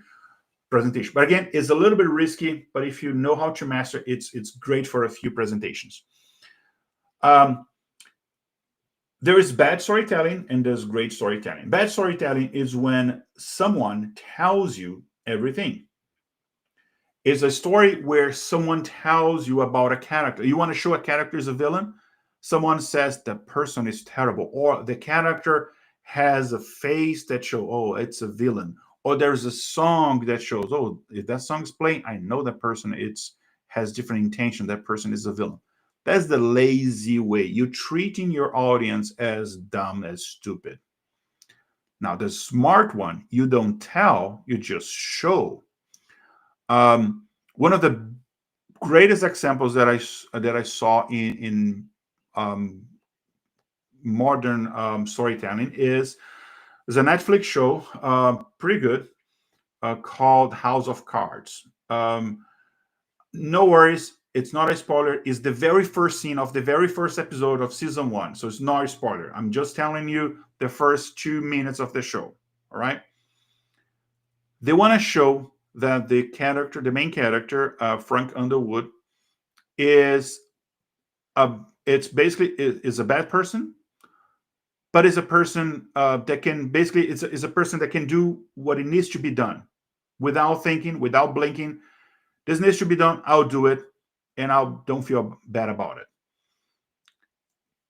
presentation. But again, it's a little bit risky. But if you know how to master, it's great for a few presentations. There is bad storytelling and there's great storytelling. Bad storytelling is when someone tells you everything. It's a story where someone tells you about a character. You want to show a character is a villain? Someone says the person is terrible, or the character has a face that shows, oh, it's a villain. Or there's a song that shows, oh, if that song is playing, I know that person has different intention. That person is a villain. That's the lazy way. You're treating your audience as dumb, as stupid. Now, the smart one, you don't tell, you just show. One of the greatest examples that I saw in modern storytelling is there's a Netflix show, pretty good, called House of Cards. No worries, it's not a spoiler. It's the very first scene of the very first episode of season 1, so it's not a spoiler. I'm just telling you the first 2 minutes of the show. All right. They want to show that the main character, Frank Underwood, is it's basically is a bad person, but is a person that can basically is a person that can do what it needs to be done without thinking, without blinking. This needs to be done. I'll do it, and I don't feel bad about it.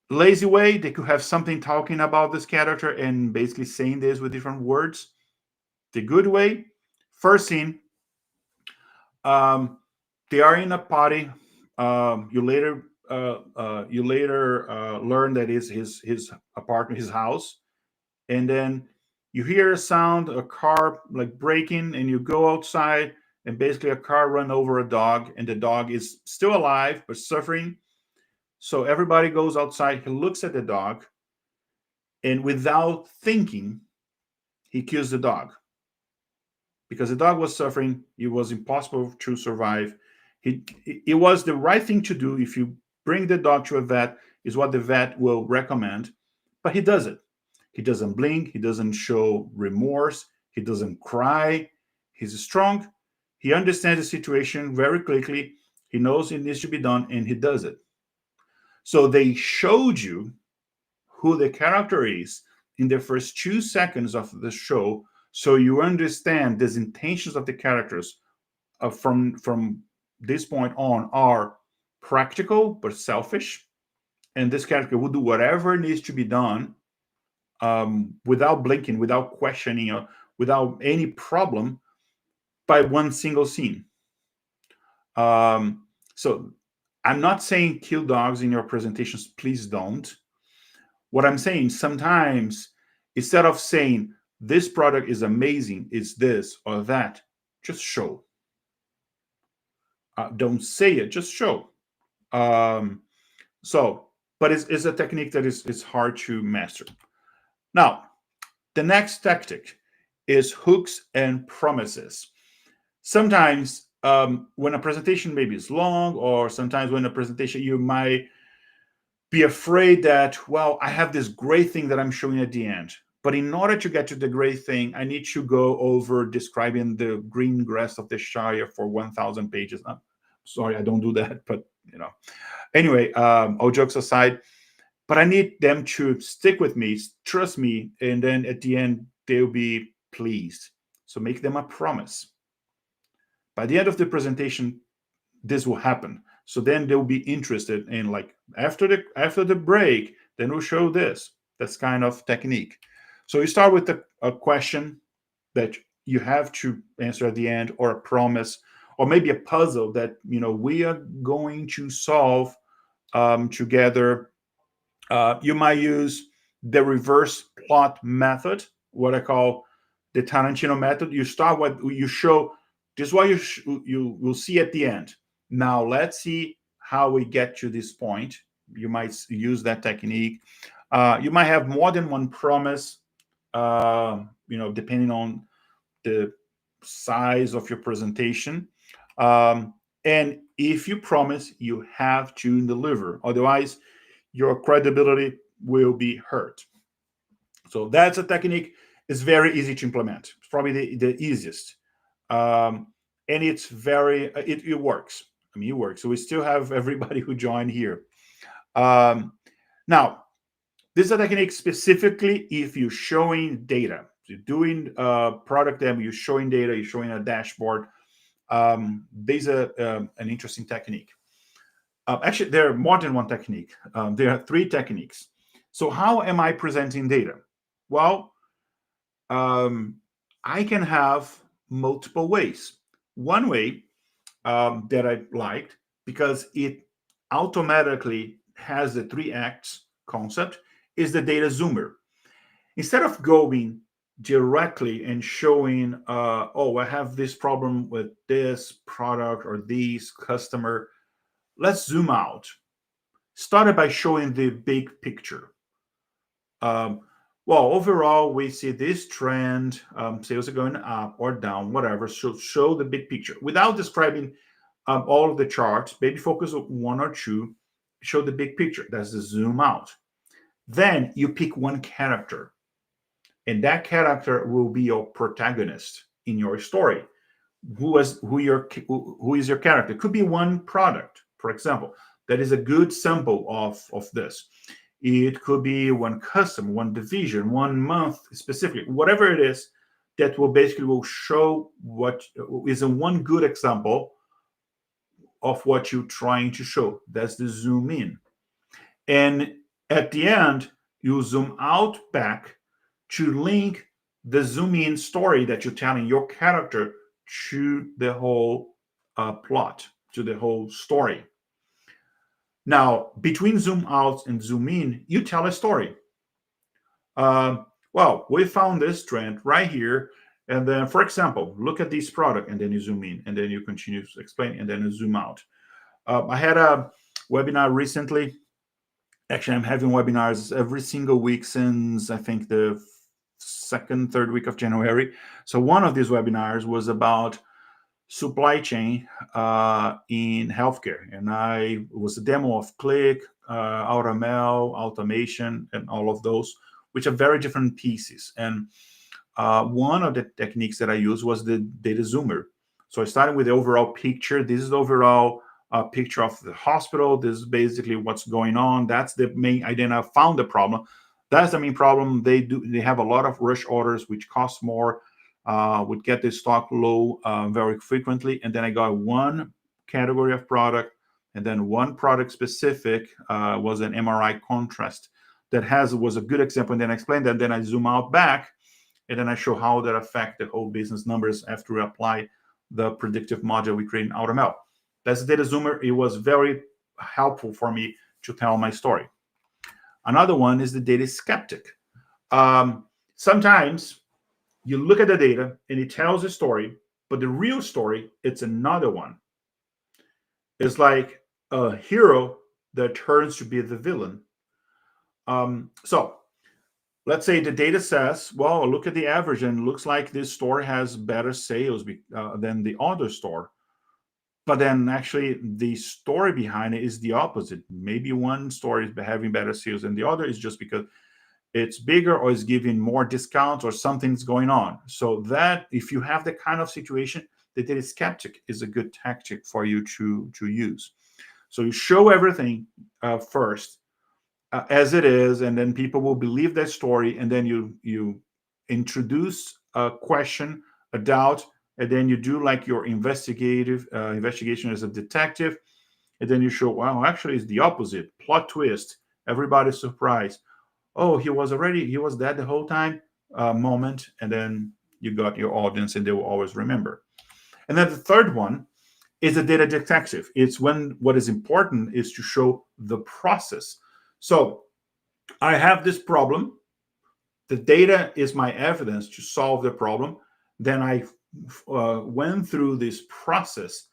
Lazy way, they could have something talking about this character and basically saying this with different words. The good way, first scene, they are in a party. You later learn that is his apartment, his house, and then you hear a sound, a car like braking, and you go outside, and basically a car run over a dog, and the dog is still alive but suffering. So everybody goes outside. He looks at the dog, and without thinking, he kills the dog because the dog was suffering. It was impossible to survive. It was the right thing to do. If you bring the dog to a vet, is what the vet will recommend, but he does it. He doesn't blink. He doesn't show remorse. He doesn't cry. He's strong. He understands the situation very quickly. He knows it needs to be done, and he does it. So they showed you who the character is in the first 2 seconds of the show, so you understand these intentions of the characters from this point on are practical but selfish, and this character will do whatever needs to be done without blinking, without questioning without any problem by one single scene. So I'm not saying kill dogs in your presentations, please don't. What I'm saying, sometimes instead of saying this product is amazing, it's this or that, just show. Don't say it, just show. Um, so, but it's a technique that is hard to master. Now, the next tactic is hooks and promises. Sometimes when a presentation maybe is long, or sometimes when a presentation you might be afraid that, well, I have this great thing that I'm showing at the end. But in order to get to the great thing, I need to go over describing the green grass of the Shire for 1,000 pages. I'm sorry, I don't do that, but Anyway, all jokes aside, but I need them to stick with me, trust me, and then at the end, they'll be pleased. So make them a promise. By the end of the presentation, this will happen. So then they'll be interested in, like, after the break, then we'll show this. That's kind of technique. So you start with a question that you have to answer at the end, or a promise, or maybe a puzzle that we are going to solve together. You might use the reverse plot method, what I call the Tarantino method. You start what you show. This is what you will see at the end. Now let's see how we get to this point. You might use that technique. You might have more than one promise, depending on the size of your presentation. And if you promise, you have to deliver. Otherwise, your credibility will be hurt. So that's a technique. It's very easy to implement. It's probably the easiest. And it's it works. I mean, it works. So we still have everybody who joined here. Now, this is a technique specifically if you're showing data. So you're doing product demo, you're showing data, you're showing a dashboard. There's an interesting technique. Actually, there are more than one technique. There are 3 techniques. So how am I presenting data? Well, I can have multiple ways. One way that I liked, because it automatically has the 3 acts concept, is the data zoomer. Instead of going directly and showing, I have this problem with this product or this customer, let's zoom out. Started by showing the big picture. Overall, we see this trend. Sales are going up or down, whatever. So show the big picture without describing all of the charts. Maybe focus on 1 or 2. Show the big picture. That's the zoom out. Then you pick one character, and that character will be your protagonist in your story. Who is your character? It could be one product, for example. That is a good sample of this. It could be one customer, one division, 1 month specifically, whatever it is, that will show what is a one good example of what you're trying to show. That's the zoom in. And at the end, you zoom out back to link the zoom in story that you're telling your character to the whole plot, to the whole story. Now, between zoom out and zoom in, you tell a story. We found this trend right here. And then, for example, look at this product, and then you zoom in, and then you continue to explain, and then you zoom out. I had a webinar recently. Actually, I'm having webinars every single week since, I think, the second, third week of January. So one of these webinars was about supply chain in healthcare, and it was a demo of Qlik, AutoML, automation, and all of those, which are very different pieces. And one of the techniques that I used was the data zoomer. So I started with the overall picture. This is the overall picture of the hospital. This is basically what's going on. That's the main. I found the problem. That's the main problem. They have a lot of rush orders, which cost more. Would get the stock low very frequently. And then I got one category of product, and then one product specific was an MRI contrast that was a good example. And then I explained that. Then I zoom out back and then I show how that affect the whole business numbers after we apply the predictive module we create in AutoML. That's the data zoomer. It was very helpful for me to tell my story. Another one is the data skeptic. Sometimes you look at the data and it tells a story, but the real story, it's another one. It's like a hero that turns to be the villain. So let's say the data says, well, look at the average and it looks like this store has better sales than the other store. But then actually the story behind it is the opposite. Maybe one store is having better sales than the other is just because it's bigger or is giving more discounts or something's going on. So that if you have that kind of situation, the data skeptic is a good tactic for you to use. So you show everything first as it is, and then people will believe that story, and then you introduce a question, a doubt, and then you do like your investigation as a detective, and then you show, wow, actually it's the opposite. Plot twist. Everybody's surprised. Oh, he was dead the whole time moment, and then you got your audience, and they will always remember. And then the third one is a data detective. It's when what is important is to show the process. So I have this problem. The data is my evidence to solve the problem. Then I went through this process,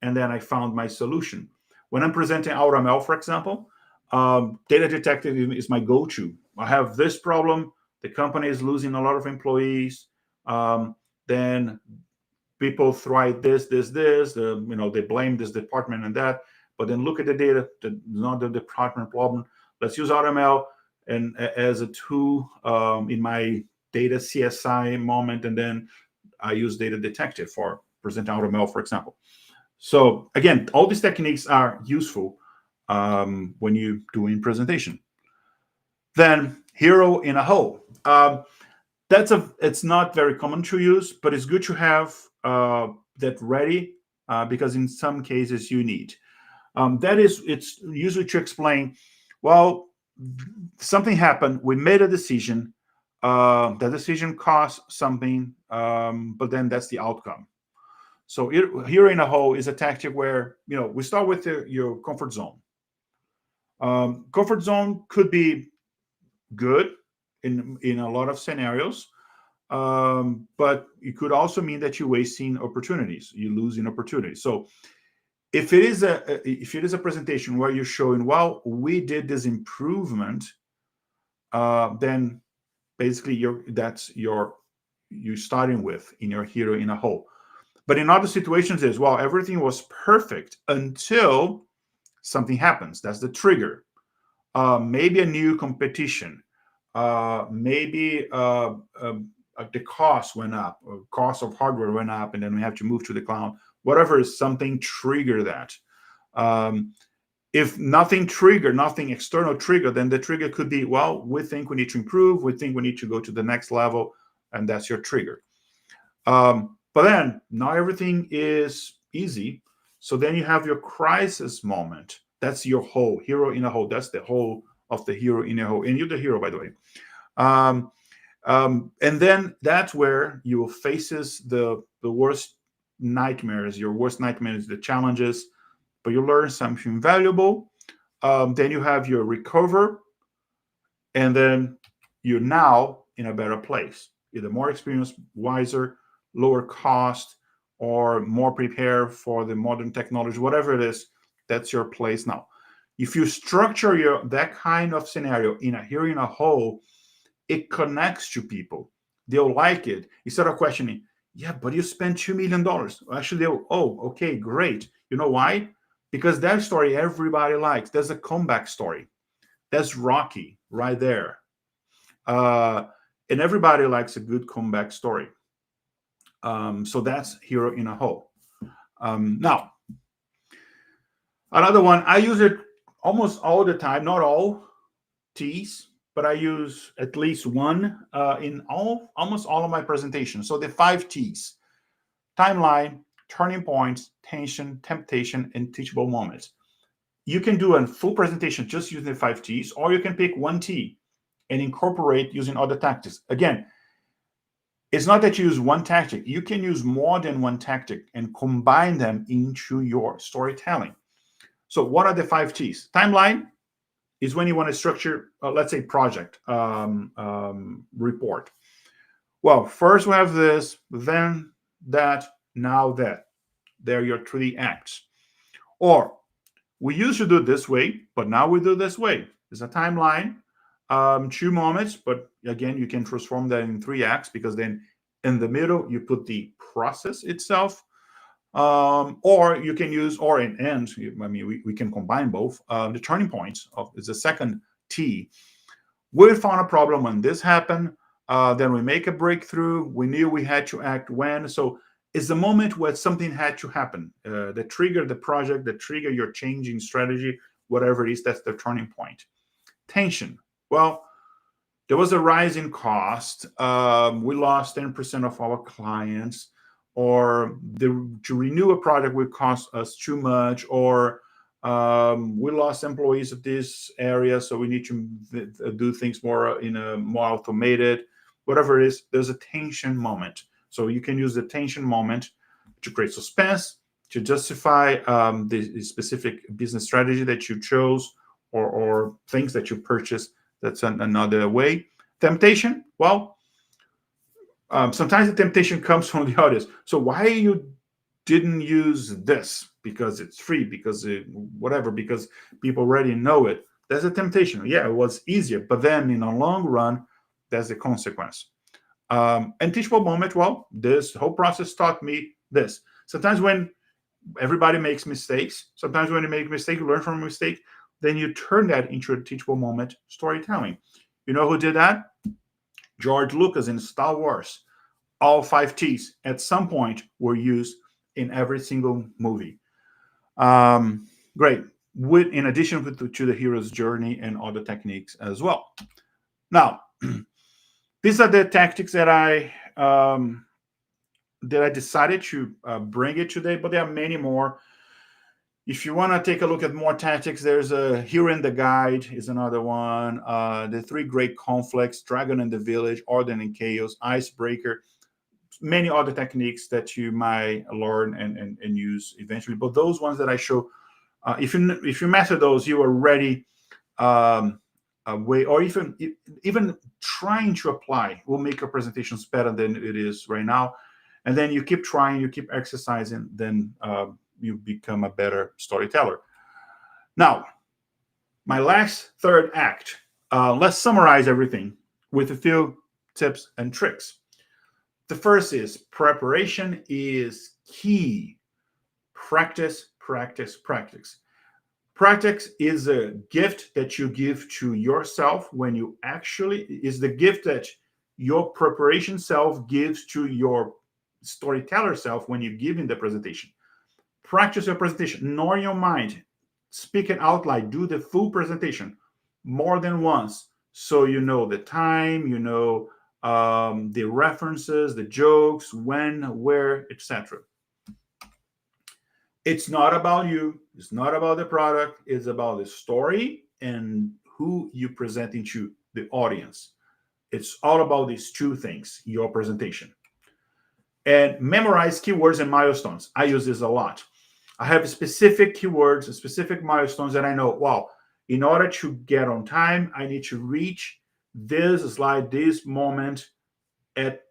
and then I found my solution. When I'm presenting AutoML, for example, data detective is my go-to. I have this problem. The company is losing a lot of employees. Then people try this. They blame this department and that. But then look at the data. Not the department problem. Let's use AutoML and as a tool in my data CSI moment, and then I use data detective for presenting AutoML, for example. So again, all these techniques are useful when you're doing presentation. Then hero in a hole. It's not very common to use, but it's good to have that ready because in some cases you need. It's usually to explain, well, something happened, we made a decision, the decision cost something, but then that's the outcome. So hero in a hole is a tactic where we start with your comfort zone. Comfort zone could be good in a lot of scenarios, but it could also mean that you're wasting opportunities, you're losing opportunities. So if it is a presentation where you're showing, well, we did this improvement, then basically you're starting with in your hero in a hole. But in other situations is, well, everything was perfect until something happens. That's the trigger. Maybe a new competition. Maybe the cost went up, or cost of hardware went up, and then we have to move to the cloud. Whatever is something trigger that. If nothing external trigger, then the trigger could be, well, we think we need to improve. We think we need to go to the next level, and that's your trigger. But then not everything is easy. So then you have your crisis moment. That's your hole, hero in a hole. That's the hole of the hero in a hole. And you're the hero, by the way. And then that's where you will faces the worst nightmares. Your worst nightmares, the challenges, but you learn something valuable. Then you have your recover, and then you're now in a better place, either more experienced, wiser, lower cost, or more prepared for the modern technology, whatever it is. That's your place now. If you structure that kind of scenario in a hero in a hole, it connects to people. They'll like it. Instead of questioning, yeah, but you spent $2 million. Actually, they'll, oh, okay, great. You know why? Because that story everybody likes. There's a comeback story. That's Rocky right there. And everybody likes a good comeback story. So that's hero in a hole. Now, another one, I use it almost all the time, not all T's, but I use at least one in almost all of my presentations. So the 5 T's: timeline, turning points, tension, temptation, and teachable moments. You can do a full presentation just using the 5 T's, or you can pick one T and incorporate using other tactics. Again, It's not that you use one tactic. You can use more than one tactic and combine them into your storytelling. So what are the 5 T's? Timeline is when you want to structure, let's say, project report. Well, first we have this, then that, now that. They're your 3 acts. Or we used to do it this way, but now we do it this way. There's a timeline, 2 moments, but again, you can transform that in 3 acts, because then in the middle you put the process itself, or you can use, or in end. I mean, we can combine both. The turning points is the second T. We found a problem when this happened. Then we make a breakthrough. We knew we had to act when. So it's the moment where something had to happen. That trigger the project, that trigger your changing strategy, whatever it is. That's the turning point. Tension. Well, there was a rise in cost. We lost 10% of our clients, or to renew a product would cost us too much, or we lost employees of this area, so we need to do things more in a more automated, whatever it is. There's a tension moment. So you can use the tension moment to create suspense, to justify the specific business strategy that you chose, or things that you purchased. That's another way. Temptation, well, sometimes the temptation comes from the audience. So why you didn't use this? Because it's free, because whatever, because people already know it. That's a temptation. Yeah, it was easier, but then in the long run, that's the consequence. And teachable moment, well, this whole process taught me this. Sometimes when everybody makes mistakes, sometimes when you make a mistake, you learn from a mistake, then you turn that into a teachable moment storytelling. You know who did that? George Lucas in Star Wars. All 5 T's at some point were used in every single movie. Great. In addition to the hero's journey and other techniques as well. Now, these are the tactics that I decided to bring it today, but there are many more. If you want to take a look at more tactics, there's a Hero in the Guide is another one. The 3 Great Conflicts, Dragon in the Village, Order and Chaos, Icebreaker, many other techniques that you might learn and use eventually. But those ones that I show, if you master those, you are ready. A way, or even trying to apply, will make your presentations better than it is right now. And then you keep trying, you keep exercising, then you become a better storyteller. Now, my last third act. Let's summarize everything with a few tips and tricks. The first is preparation is key. Practice, practice, practice. Practice is a gift that you give to yourself when you actually, is the gift that your preparation self gives to your storyteller self when you give in the presentation. Practice your presentation, know in your mind, speak it out loud, do the full presentation more than once, so you know the time, you know the references, the jokes, when, where, etc. It's not about you. It's not about the product. It's about the story and who you presenting to the audience. It's all about these 2 things, your presentation. And memorize keywords and milestones. I use this a lot. I have specific keywords, specific milestones that I know, wow, in order to get on time, I need to reach this slide, this moment at,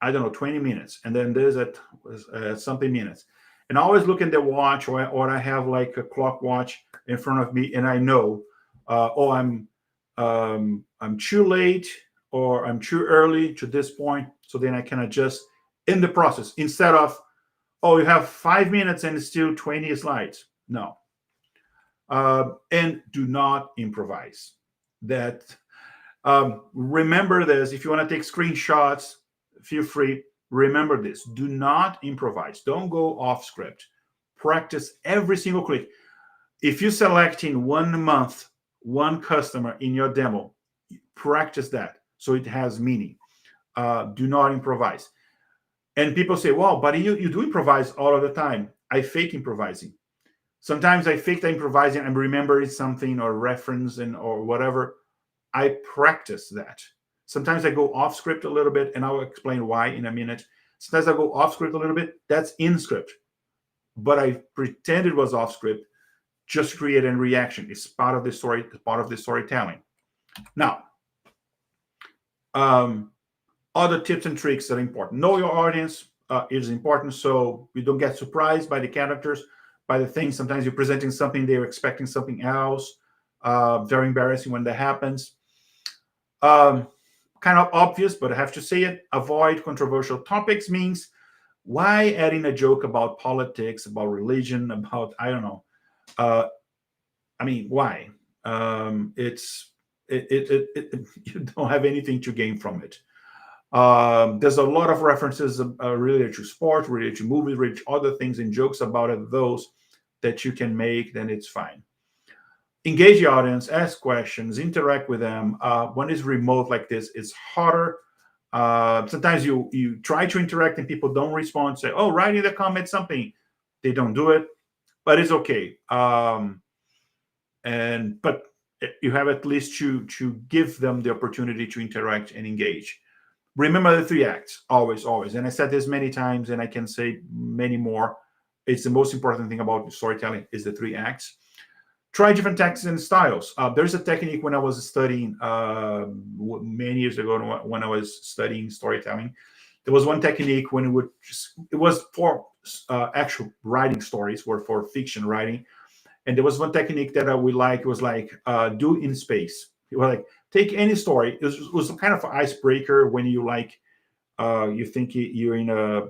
I don't know, 20 minutes. And then there's at something minutes. And I always look at the watch, or I have like a clock watch in front of me, and I know, I'm too late, or I'm too early to this point. So then I can adjust in the process, instead of, oh, you have 5 minutes and it's still 20 slides. No. And do not improvise. That remember this. If you want to take screenshots, feel free. Remember this. Do not improvise. Don't go off script. Practice every single click. If you select in 1 month, 1 customer in your demo, practice that so it has meaning. Do not improvise. And people say, well, but you do improvise all of the time. I fake improvising. Sometimes I fake the improvising and remember something or reference or whatever. I practice that. Sometimes I go off script a little bit, and I'll explain why in a minute. Sometimes I go off script a little bit. That's in script, but I pretend it was off script just to create a reaction. It's part of the story, part of the storytelling. Now, other tips and tricks that are important. Know your audience is important, so you don't get surprised by the characters, by the things. Sometimes you're presenting something, they're expecting something else. Very embarrassing when that happens. Kind of obvious, but I have to say it. Avoid controversial topics means why adding a joke about politics, about religion, about, I don't know. I mean, why? You don't have anything to gain from it. There's a lot of references related to sport, related to movies, related to other things, and jokes about it, those that you can make, then it's fine. Engage the audience, ask questions, interact with them. When it's remote like this, it's harder. Sometimes you try to interact and people don't respond. Say, "Oh, write in the comments something." They don't do it, but it's okay. But you have at least to give them the opportunity to interact and engage. Remember the 3 acts, always, always. And I said this many times, and I can say many more. It's the most important thing about storytelling is the 3 acts. Try different tactics and styles. There's a technique when I was studying many years ago when I was studying storytelling. There was one technique when it was for actual writing stories, or for fiction writing. And there was one technique that we like. It was like do in space. It was like take any story. It was kind of an icebreaker when you like you think you're in a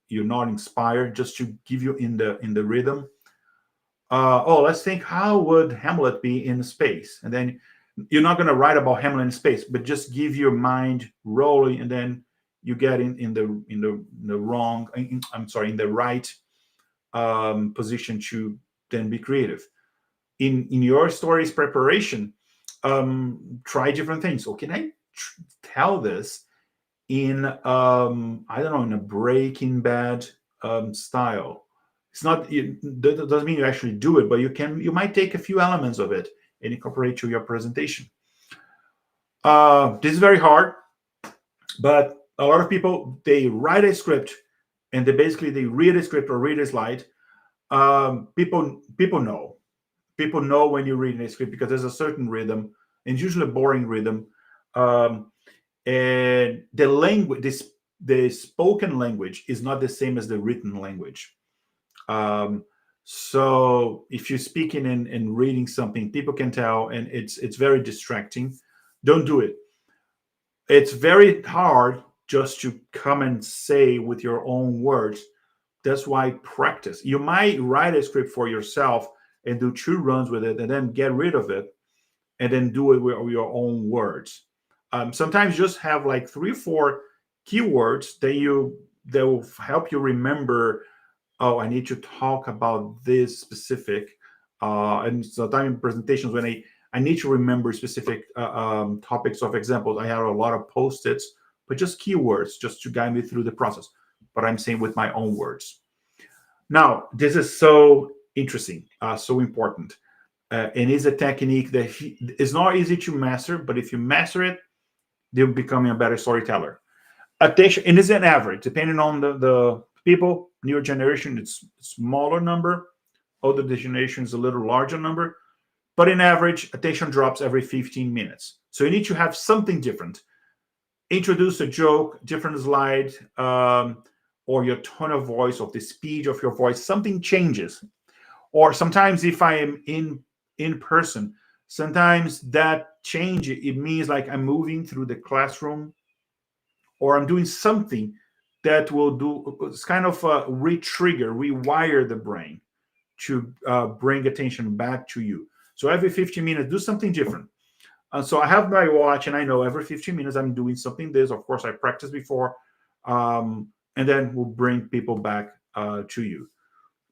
you're not inspired, just to give you in the rhythm. Let's think, how would Hamlet be in space? And then you're not going to write about Hamlet in space, but just give your mind rolling, and then you get in the wrong. I'm sorry, in the right position to then be creative. In your story's preparation, try different things. So can I tell this in I don't know, in a Breaking Bad style? It's not, that doesn't mean you actually do it, but you might take a few elements of it and incorporate to your presentation. This is very hard, but a lot of people, they write a script and they read a script or read a slide. People know when you read a script, because there's a certain rhythm, and usually a boring rhythm. And the language, the spoken language is not the same as the written language. So if you're speaking and reading something, people can tell, and it's very distracting. Don't do it. It's very hard just to come and say with your own words. That's why practice. You might write a script for yourself and do 2 runs with it, and then get rid of it, and then do it with your own words. Sometimes just have like 3 or 4 keywords that will help you remember. Oh, I need to talk about this specific. And sometimes in presentations, when I need to remember specific topics of examples, I have a lot of post-its, but just keywords, just to guide me through the process. But I'm saying with my own words. Now, this is so interesting, so important. And is a technique that is not easy to master, but if you master it, you're becoming a better storyteller. Attention, and it's an average, depending on the people. Newer generation, it's a smaller number. Older generation is a little larger number. But in average, attention drops every 15 minutes. So you need to have something different. Introduce a joke, different slide, or your tone of voice, or the speed of your voice. Something changes. Or sometimes if I am in person, sometimes that change, it means like I'm moving through the classroom, or I'm doing something that will do, it's kind of re-trigger, rewire the brain to bring attention back to you. So every 15 minutes, do something different. So I have my watch, and I know every 15 minutes I'm doing something. This, of course, I practiced before, and then we'll bring people back to you.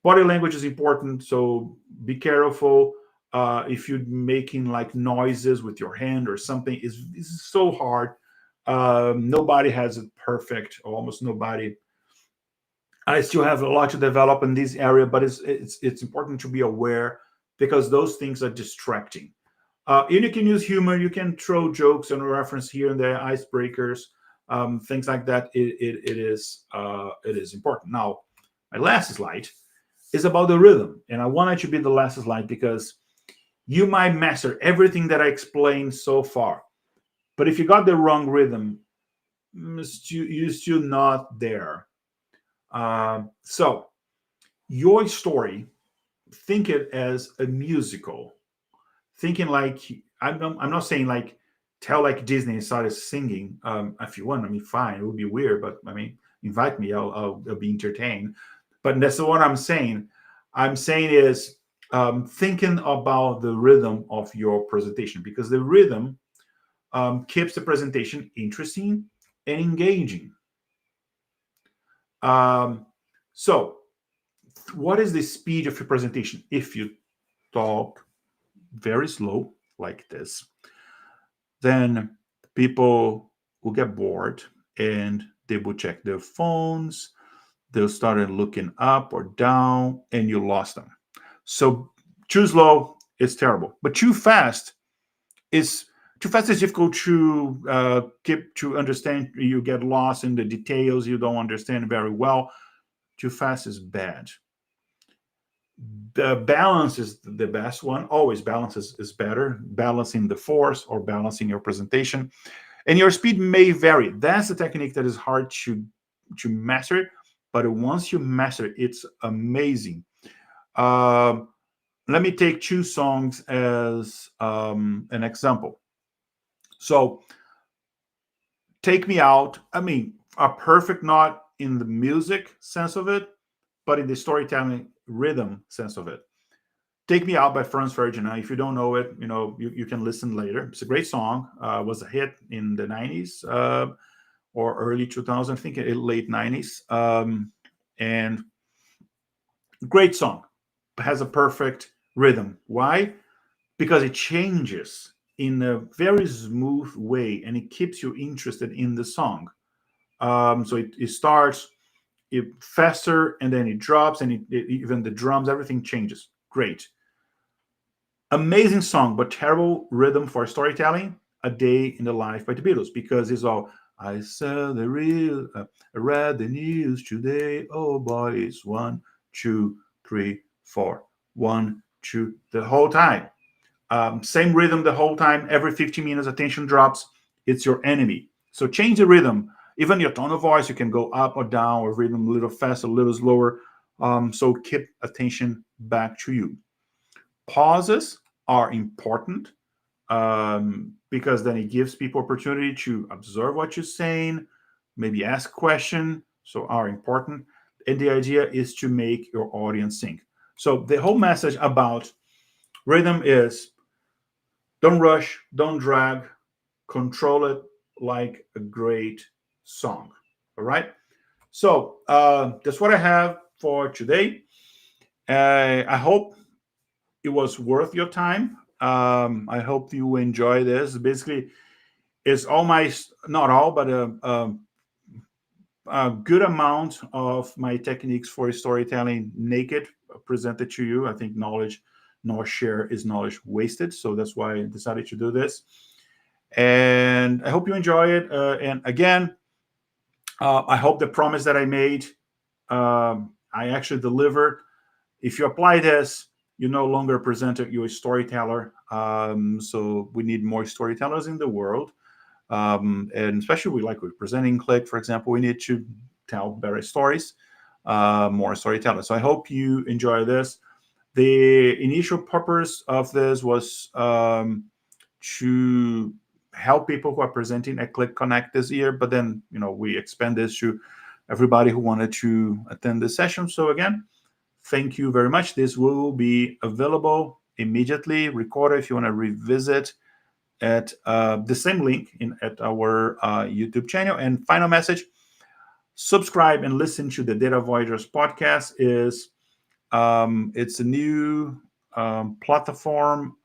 Body language is important, so be careful. If you're making like noises with your hand or something, is so hard. Nobody has it perfect, or almost nobody. I still have a lot to develop in this area, but it's important to be aware, because those things are distracting. And you can use humor. You can throw jokes and reference here and there, icebreakers, things like that. It is important. Now, my last slide is about the rhythm, and I want it to be the last slide because you might master everything that I explained so far, but if you got the wrong rhythm, you're still not there. So your story, think it as a musical. Thinking like I'm not saying like tell like Disney and started singing. If you want, I mean, fine, it would be weird, but I mean, invite me, I'll be entertained. But that's what I'm saying. I'm saying is thinking about the rhythm of your presentation because the rhythm keeps the presentation interesting and engaging. Um, so, what is the speed of your presentation? If you talk very slow like this, then people will get bored and they will check their phones. They'll start looking up or down, and you lost them. So too slow is terrible, but is too fast is difficult to keep to understand. You get lost in the details. You don't understand very well. Too fast is bad. The balance is the best one. Always balance is better. Balancing the force or balancing your presentation, and your speed may vary. That's a technique that is hard to master, but once you master it, it's amazing. Um, Let me take two songs as an example. So, Take Me Out. I mean, a perfect not in the music sense of it, but in the storytelling rhythm sense of it. Take Me Out by Franz Ferdinand. If you don't know it, you can listen later. It's a great song. Was a hit in the 90s or early 2000s, I think late 90s. And great song. Has a perfect rhythm. Why? Because it changes in a very smooth way and it keeps you interested in the song. So it starts faster and then it drops and even the drums, everything changes. Great. Amazing song, but terrible rhythm for storytelling. A Day in the Life by the Beatles, because it's all I saw the real, I read the news today. Oh boy, it's one, two, three, four, one, two, the whole time. Same rhythm the whole time. Every 15 minutes, attention drops. It's your enemy. So change the rhythm. Even your tone of voice, you can go up or down or rhythm a little faster, a little slower. So keep attention back to you. Pauses are important because then it gives people opportunity to observe what you're saying, maybe ask question. So are important. And the idea is to make your audience think. So the whole message about rhythm is don't rush, don't drag, control it like a great song. All right. So that's what I have for today. I hope it was worth your time. I hope you enjoy this. Basically, it's all my, not all, but a good amount of my techniques for storytelling naked presented to you. I think knowledge nor share is knowledge wasted. So that's why I decided to do this. And I hope you enjoy it. And again, I hope the promise that I made, I actually delivered. If you apply this, you no longer present you're a storyteller. So we need more storytellers in the world. And especially we're presenting Qlik, for example, we need to tell better stories, more storytellers. So I hope you enjoy this. The initial purpose of this was to help people who are presenting at Qlik Connect this year, but then we expand this to everybody who wanted to attend this session. So again, thank you very much. This will be available immediately, recorded if you want to revisit at the same link at our YouTube channel. And final message, subscribe and listen to the Data Voyagers podcast. It's a new platform.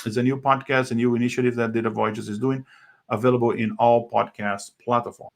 It's a new podcast, a new initiative that Data Voyagers is doing, available in all podcast platforms.